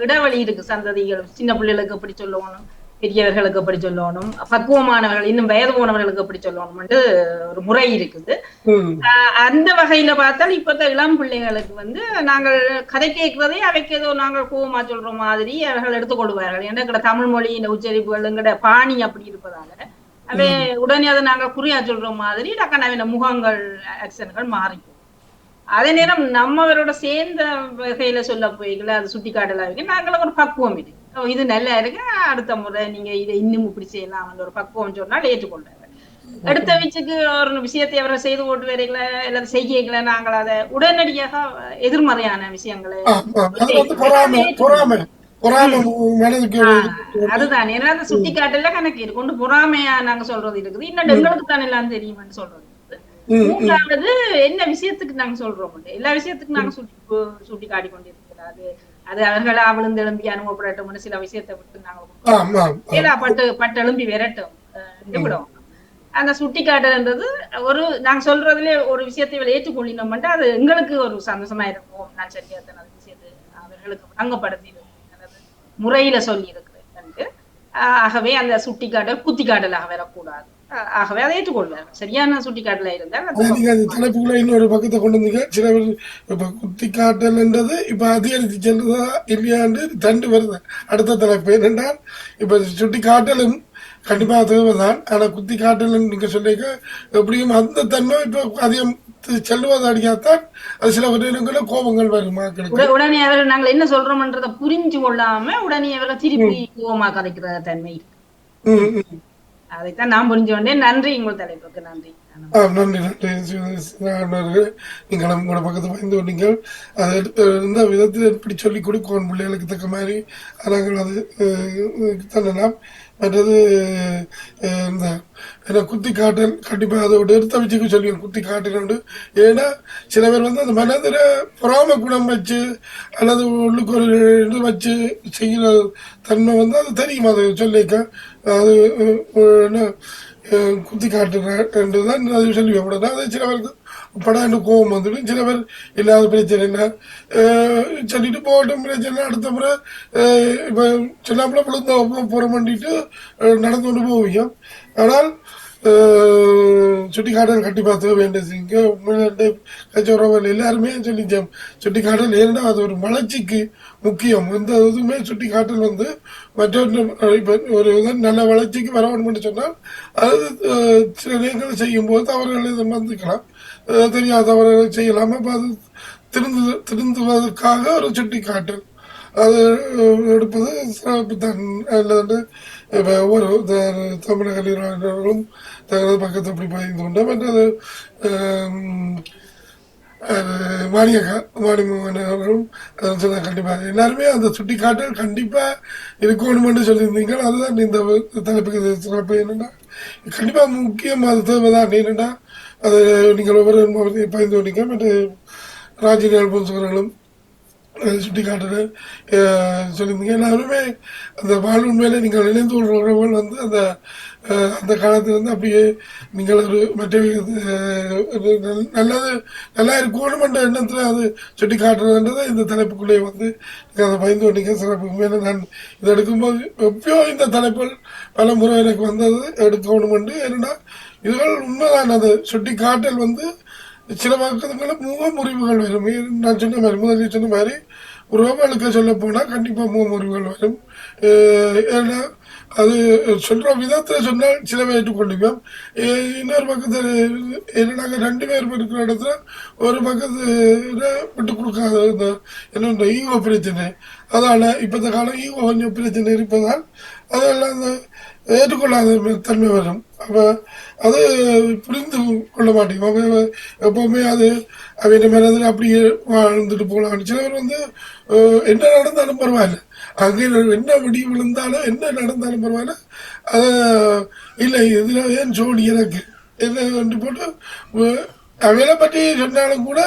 இடைவெளி இருக்கு. சந்ததிகள் சின்ன பிள்ளைகளுக்கு எப்படி சொல்லணும், பெரியவர்களுக்கு எப்படி சொல்லணும், பக்குவமானவர்கள் இன்னும் வயது போனவர்களுக்கு எப்படி சொல்லணும்னு ஒரு முறை இருக்குது. அந்த வகையில பார்த்தால் இப்ப இளம் பிள்ளைகளுக்கு வந்து நாங்கள் கதை கேட்கிறதே அவைக்கு ஏதோ நாங்கள் கோவமா சொல்ற மாதிரி அவர்கள் எடுத்துக்கொள்வார்கள். ஏன்னா தமிழ் மொழியின் உச்சரிப்புகள் பாணி அப்படி இருப்பதால அவை உடனே அதை நாங்கள் குறியா சொல்ற மாதிரி டக்கான முகங்கள் ஆக்சன்கள் மாறிக்கும். அதே நேரம் நம்மவரோட சேர்ந்த வகையில சொல்ல போய்களை அது சுட்டி காட்டலாக நாங்களும் ஒரு பக்குவம் இருக்கு. இது நல்லா இருக்கு, அடுத்த முறை நீங்க இதை இன்னும் இப்படி செய்யலாம் ஒரு பக்குவம் சொன்னால் ஏற்றுக்கொள்றாங்க. அடுத்த வீச்சுக்கு ஒரு விஷயத்தை அவரை செய்து ஓட்டு வரீங்களா அல்லது செய்யல நாங்கள் அதை உடனடியாக எதிர்மறையான விஷயங்களை அதுதான். ஏன்னா அந்த சுட்டி காட்டல கணக்கு இருக்கு கொண்டு பொறாமையா நாங்க சொல்றது இருக்குது. இன்னும் எங்களுக்கு தானே எல்லாம் தெரியுமான்னு சொல்றது. மூன்றாவது என்ன விஷயத்துக்கு நாங்க சொல்றோம், எல்லா விஷயத்துக்கும் நாங்க சுட்டி காட்டி கொண்டிருக்கிறாரு. அது அவர்களா விழுந்து எழும்பி அனுபவப்படட்டும், சில விஷயத்தை விட்டு நாங்க பட்டு எழும்பி விரட்டும் விடுவோம். அந்த சுட்டி காட்டுன்றது ஒரு நாங்க சொல்றதுல ஒரு விஷயத்தை ஏற்றுக்கொள்ளினோம், அது எங்களுக்கு ஒரு சந்தோஷமா இருக்கும். நான் சரியா அந்த விஷயத்தை அவர்களுக்கு வழங்கப்படுத்தி முறையில சொல்லி இருக்கிறேன். ஆகவே அந்த சுட்டி காட்டல் குத்தி காட்டலாக வரக்கூடாது. ஆகவே அதை ஏற்றுக்கொள்வார். சரியான சுட்டிக்காட்டல இருந்தால் தலைப்புக்குள்ள இன்னொரு பக்கத்தை கொண்டு வந்தீங்க. சில பேர் இப்ப குத்தி காட்டல் என்றது இப்ப அதிகரித்து செல்றதா இல்லையாண்டு தண்டு வருது. அடுத்த தலைப்பு என்னென்றால் இப்ப சுட்டி காட்டலும் கண்டிப்பா தேவைதான். ஆனா குத்தி காட்டல் நீங்க சொல்லிக்க எப்படியும் அந்த தன்மை இப்ப அதிகம் செல்வது அடிக்காதான் அது சில இடங்கள்ல கோபங்கள் வரும். உடனே அவர்கள் நாங்கள் என்ன சொல்றோம்ன்றதை புரிஞ்சு கொள்ளாம உடனே அவர்கள் திருப்பி கோபமா கதைக்கிற தன்மை இருக்கு. அதைத்தான் நான் புரிஞ்சு கொண்டேன். நன்றி, உங்கள் தலைப்புக்கு நன்றி. நன்றி நன்றி. நீங்கள் உங்களோட பக்கத்தை பயந்து கொண்டீங்கள். அதை எந்த விதத்தில் எப்படி சொல்லிக் கொடுக்கணும் பிள்ளைகளுக்கு தக்க மாதிரி நாங்கள் அது தரலாம். மற்றது இந்த என்ன குத்தி காட்டல் கண்டிப்பாக அதோட எடுத்த வச்சுக்க சொல்லுவேன் குத்தி காட்டல். ஏன்னா சில பேர் வந்து அந்த மனதில் பொறாம குணம் வச்சு அல்லது உள்ளுக்கு ஒரு இது வச்சு செய்கிற தன்மை வந்து அது தெரியும். அது சொல்லிக்க அது என்ன குத்தி காட்டுறது தான் அது சொல்லுவேன் கூட. அது சில பேருக்கு படாண்டு கோபம் வந்துடும். சில பேர் இல்லாத பிரச்சனை இல்லை சொல்லிட்டு போகட்டும், பிரச்சனை அடுத்த முறை இப்போ சொல்லாமல விழுந்த புறம் பண்ணிட்டு நடந்து கொண்டு போவீங்க. ஆனால் சுட்டிக்காட்டல் கண்டிப்பாக தேவை வேண்டியது. இங்கே உண்மையிலே கச்சோரவர்கள் எல்லாருமே சொல்லிச்சோம் சுட்டிக்காட்டல். ஏன்னா அது ஒரு வளர்ச்சிக்கு முக்கியம். எந்த இதுவுமே சுட்டிக்காட்டல் வந்து மற்றொன்று இப்போ ஒரு நல்ல வளர்ச்சிக்கு வரணும்னு சொன்னால் அது சில நேரங்கள் செய்யும்போது தவறுகளை இதை வந்துக்கலாம், தெரியாதவர்களை செய்யலாம். அப்போ அது திருந்துவதற்காக ஒரு சுட்டிக்காட்டல் அது எடுப்பது சிறப்பு தான். அல்லது இப்போ ஒவ்வொரு தமிழக நிறுவனர்களும் தங்களது பக்கத்தை அப்படி பகிர்ந்து கொண்ட மற்றது மாநிலங்களும் கண்டிப்பாக எல்லாருமே அந்த சுட்டிக்காட்டல் கண்டிப்பாக இருக்கணும்னு சொல்லியிருந்தீங்க. அதுதான் இந்த தலைப்புக்கு சிறப்பு. என்னென்னா கண்டிப்பாக முக்கியம் அது தேவைதான். என்னென்னா அது நீங்கள் ஒவ்வொரு பகிர்ந்து கொண்டீங்க. மற்ற ராஜினியால் போன்றவர்களும் சுட்டி காட்டுற சொல்லியிருந்தீங்க. எல்லாருமே அந்த வாழ்வுண்மையில நீங்கள் இணைந்து கொள்கிறவர்கள் வந்து அந்த அந்த காலத்திலிருந்து அப்படியே நீங்கள் ஒரு மற்ற நல்லது நல்லா இருக்கணும் என்ற எண்ணத்தில் அது சுட்டி காட்டுறதுன்றதை இந்த தலைப்புக்குள்ளே வந்து நீங்கள் அதை பயந்து கொண்டீங்க. சிறப்பு. உண்மையில நான் இதை எடுக்கும்போது எப்பயோ இந்த தலைப்புகள் பல முறை எனக்கு வந்தது எடுக்கணும் என்று. ஏன்னா இதுகள் உண்மைதான். அது சுட்டி காட்டல் வந்து சில பக்கத்துக்களில் முகமுறிவுகள் வரும். நான் சொன்ன மாதிரி முதலில் சொன்ன மாதிரி உறவுகளுக்கு சொல்ல போனால் கண்டிப்பாக முகமுறிவுகள் வரும். ஏன்னா அது சொல்கிற விதத்தில் சொன்னால் சில பேர் ஏற்றுக்கொள்ளுவோம். இன்னொரு பக்கத்தில் நாங்கள் 2 பேர் இருக்கிற இடத்துல ஒரு பக்கத்தில் விட்டு கொடுக்காத இந்த என்ன ஈகோ பிரச்சனை. அதனால் இப்போ இந்த காலம் ஈகோ கொஞ்சம் பிரச்சனை இருப்பதால் அதெல்லாம் அந்த ஏற்றுக்கொள்ளாத தன்மை வரும். அப்போ அது புரிந்து கொள்ள மாட்டேங்க. எப்போவுமே அது அவங்க மனதில் அப்படியே வாழ்ந்துட்டு போகலாம். சில பேர் வந்து என்ன நடந்தாலும் பரவாயில்ல, அங்கே என்ன வெடி விழுந்தாலும் என்ன நடந்தாலும் பரவாயில்ல, அதை இல்லை இதில் ஏன் ஜோடி எனக்கு என்ன போட்டு அவையில பற்றி சொன்னாலும் கூட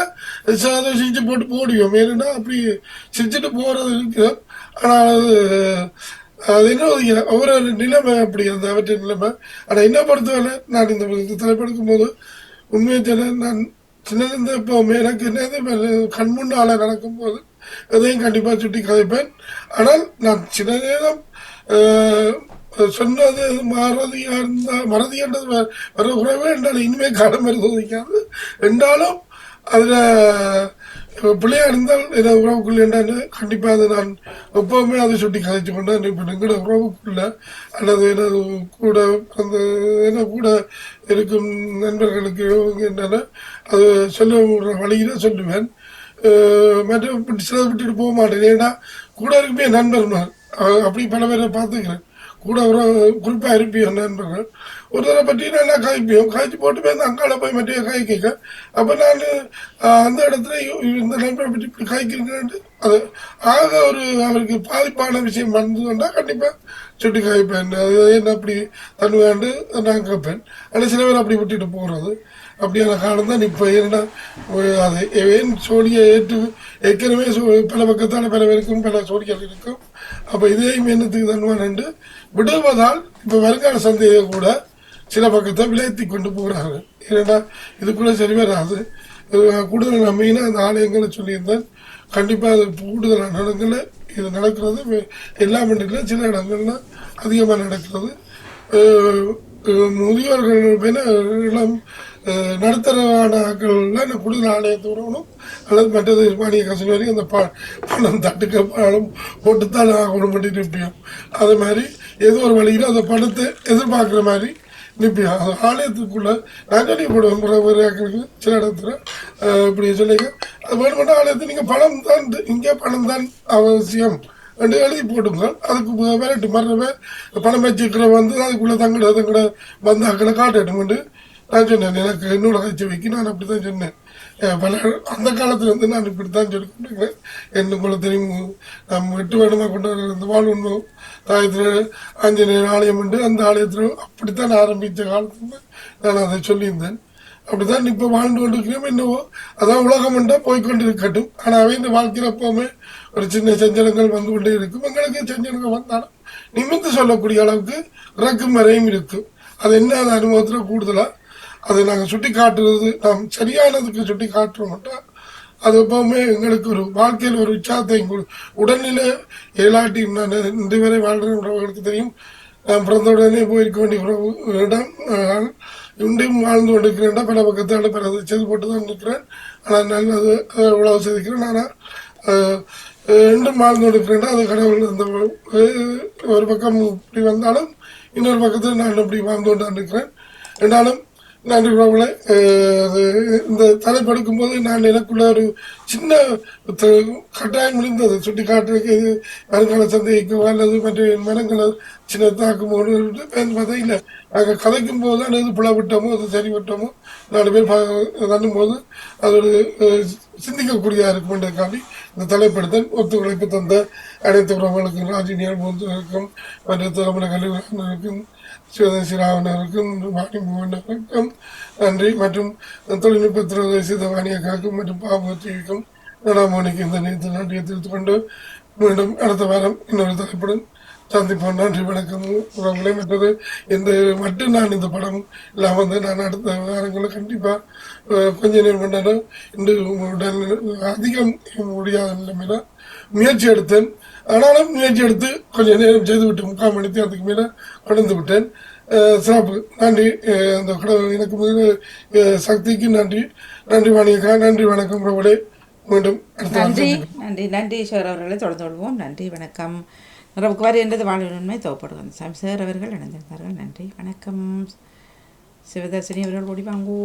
சிரிச்சு போட்டு போடுவோம். ஏன்னா அப்படி சிரிச்சுட்டு போகிறது இருக்கு. ஆனால் அது என்ன ஒவ்வொரு நிலைமை அப்படி அந்த அவற்றின் நிலைமை. ஆனால் என்ன பொறுத்தவரை நான் இந்த தலைப்படுக்கும் போது உண்மையை சொல்ல நான் சின்னது எப்போவுமே எனக்கு என்னது கண் முன்னால நடக்கும்போது அதையும் கண்டிப்பாக சுட்டி கதைப்பேன். ஆனால் நான் சில நேரம் சொன்னது மறதியா இருந்தால் மறதின்றது வர குறைவே என்றாலும் இனிமேல் காலம் வருவதைக்காது என்றாலும் அதில் பிள்ளையா இருந்தால் என்ன உறவுக்குள்ள என்னன்னு கண்டிப்பாக அதை நான் எப்போவுமே அதை சுட்டி கதைச்சு கொண்டேன். இப்போ எங்களோட உறவுக்குள்ள அல்லது எனது கூட அந்த என்ன கூட இருக்கும் நண்பர்களுக்கு என்னென்ன அது சொல்ல வழியில சொல்லுவேன். மற்ற சிலதை விட்டுட்டு போக மாட்டேன். ஏன்னா கூட இருக்குமே நண்பர்கள் அப்படி பல பேரை பார்த்துக்கிறேன். கூட ஒரு குறிப்பாக இருப்பியோம் நண்பர்கள் ஒரு தடவை பற்றி நல்லா காய்ப்பியோம் காய்ச்சி போட்டு போய் அந்த அங்கால போய் மற்ற காய் கேட்க. அப்போ நான் அந்த இடத்துல இந்த நண்பரை பற்றி இப்படி காய்க்கிறேன் அது ஆக ஒரு அவருக்கு பாதிப்பான விஷயம் வந்து கொண்டால் கண்டிப்பாக சுட்டி காய்ப்பேன். அது என்ன அப்படி தன்னுவேண்டு நான் கேட்பேன். ஆனால் சில பேர் அப்படி விட்டுட்டு போகிறது அப்படியான காலம் தான் இப்போ. ஏன்னா அது ஏன் சோழியை ஏற்கனவே பல பக்கத்தால் பல பேருக்கும் பல சோழிகள் இருக்கும். அப்போ இதையும் என்னத்துக்கு தன்வானு விடுவதால் இப்போ வருங்கால சந்தையை கூட சில பக்கத்தை விளையாத்தி கொண்டு போகிறார்கள். ஏன்னா இதுக்குள்ளே சரி வராது. கூடுதல் நம்பினா அந்த ஆலயங்களை சொல்லியிருந்தேன். கண்டிப்பாக அது கூடுதலான இடங்களில் இது நடக்கிறது. எல்லா மண்டிலும் சில இடங்கள்ல அதிகமாக நடக்கிறது. முதியோர்கள் இளம் நடுத்தரவான ஆட்கள்லாம் கூடுதல் ஆலயத்தை வரணும் அல்லது மற்றது மானிய கசின் வரைக்கும் அந்த பணம் தட்டுக்க பணம் போட்டுத்தான் ஆகணும் பண்ணி நிற்பியும். அது மாதிரி ஏதோ ஒரு வழியில் அந்த பணத்தை எதிர்பார்க்குற மாதிரி நிற்பியும். அது ஆலயத்துக்குள்ள நான் சொல்லி போடுவேன் ஆட்களுக்கு சில இடத்துல இப்படி சொல்லிங்க அது வேணுமெண்டா ஆலயத்தை நீங்கள் பணம் தான் இங்கே பணம் தான் அவசியம் ரெண்டு எழுதி போட்டுங்க. அதுக்கு விரட்டு மறுவே பணம் வச்சுக்கிற வந்து அதுக்குள்ளே தங்கட வந்தாக்களை காட்டட்டும்ட்டு நான் சொன்னேன். எனக்கு என்னோட கட்சி வைக்க நான் அப்படி தான் சொன்னேன். பல அந்த காலத்துல இருந்து நான் இப்படித்தான் சொல்லி கொண்டிருக்கிறேன். என்ன போல தெரியும், நம்ம 8 வருடமாக கொண்டு வர வாழ்வு தாயத்தில் ஆஞ்சநேயர் ஆலயம் உண்டு. அந்த ஆலயத்தில் அப்படித்தான் ஆரம்பித்த காலத்துல நான் அதை சொல்லியிருந்தேன். அப்படித்தான் இப்ப வாழ்ந்து கொண்டிருக்கிறோம். என்னவோ அதான் உலகம் என்றா போய்கொண்டு இருக்கட்டும். ஆனால் இந்த வாழ்க்கையில் எப்பவுமே ஒரு சின்ன சஞ்சலங்கள் வந்து கொண்டே இருக்கும். எங்களுக்கு சஞ்சலங்கள் வந்தாலும் நிமிர்ந்து சொல்லக்கூடிய அளவுக்கு இறக்கும் வரையும் இருக்கும். அது என்ன அந்த அனுபவத்தில் கூடுதலா அதை நாங்கள் சுட்டி காட்டுறது, நாம் சரியானதுக்கு சுட்டி காட்டுறோம் மட்டும் அது எப்பவுமே எங்களுக்கு ஒரு வாழ்க்கையில் ஒரு உற்சாகத்தை உடல்நிலை ஏலாட்டி இன்று வரை வாழ்கிற உறவுகளுக்கு தெரியும். நான் பிறந்த உடனே போயிருக்க வேண்டிய இடம் இன்றையும் வாழ்ந்து கொண்டிருக்கிறேன். பல பக்கத்தால் பிறகு செய்து போட்டு தான் இருக்கிறேன். ஆனால் நல்லது உழவு செய்திருக்கிறேன். ஆனால் இன்றும் வாழ்ந்து கொண்டிருக்கிறேன். அது கடவுள் அந்த ஒரு பக்கம் இப்படி வந்தாலும் இன்னொரு பக்கத்தில் நான் இப்படி வாழ்ந்து கொண்டு தான் இருக்கிறேன். என்றாலும் நன்றி உறவுகளை. இந்த தலைப்படுக்கும் போது நான் எனக்குள்ள ஒரு சின்ன கட்டாயம் முடிந்தது சுட்டி காட்டுறதுக்கு. இது வருங்கால சந்தேகிக்கோ அல்லது மற்ற மனங்களை சின்ன தாக்கும் பார்த்தா இல்லை. நாங்கள் கதைக்கும் போது தான் எது பிளவிட்டோமோ அது சரி விட்டோமோ 4 பேர் தண்ணும் போது அது ஒரு சிந்திக்கக்கூடியதாக இருக்குமென்றதுக்காண்டி இந்த தலைப்படுத்தல் ஒத்துழைப்பு தந்த அனைத்து உறவுகளுக்கும் ராஜினியால் இருக்கும் மற்ற தலைமுறை கல்விக்கும் சிவதேசிராவனருக்கும் வாணிமோகனருக்கும் நன்றி. மற்றும் தொழில்நுட்பத்துறை சிதவாணியக்காக்கும் மற்றும் பாபுத்திக்கும் நடாமோனிக்கு இந்த நேரத்தில் நன்றியை தெரிவித்துக் கொண்டு மீண்டும் அடுத்த வாரம் இன்னொரு தலைப்புடன் சந்திப்போம். நன்றி, வணக்கம் உறவுகளை. மற்றது இந்த மட்டும் நான் இந்த படம் இல்லாமல் வந்து நான் அடுத்த வாரங்களில் கண்டிப்பாக கொஞ்ச நேரம் பண்ணாலும் இன்று உடல் அதிகம் முடியாத நிலைமையில முயற்சி எடுத்தேன். ஆனாலும் முயற்சி எடுத்து கொஞ்சம் நேரம் செய்து விட்டு 3/4 மணி நேரத்துக்கு மேலே கடந்து விட்டேன். சிறப்பு. நன்றி. அந்த கடவுள் எனக்கு முதல் சக்திக்கு நன்றி. நன்றி வாணியக்கா. நன்றி, வணக்கம் உறவுகளே. மீண்டும் நன்றி நன்றி நன்றி ஈஸ்வர் அவர்களை தொடர்ந்து கொள்வோம். நன்றி, வணக்கம். நமக்கு வர என்றது வாழ்வின்மை தோப்படுவாங்க சாமி சார் அவர்கள் இணைந்திருந்தார்கள். நன்றி, வணக்கம். சிவதர்சினி அவர்கள் ஓடி வாங்கோ.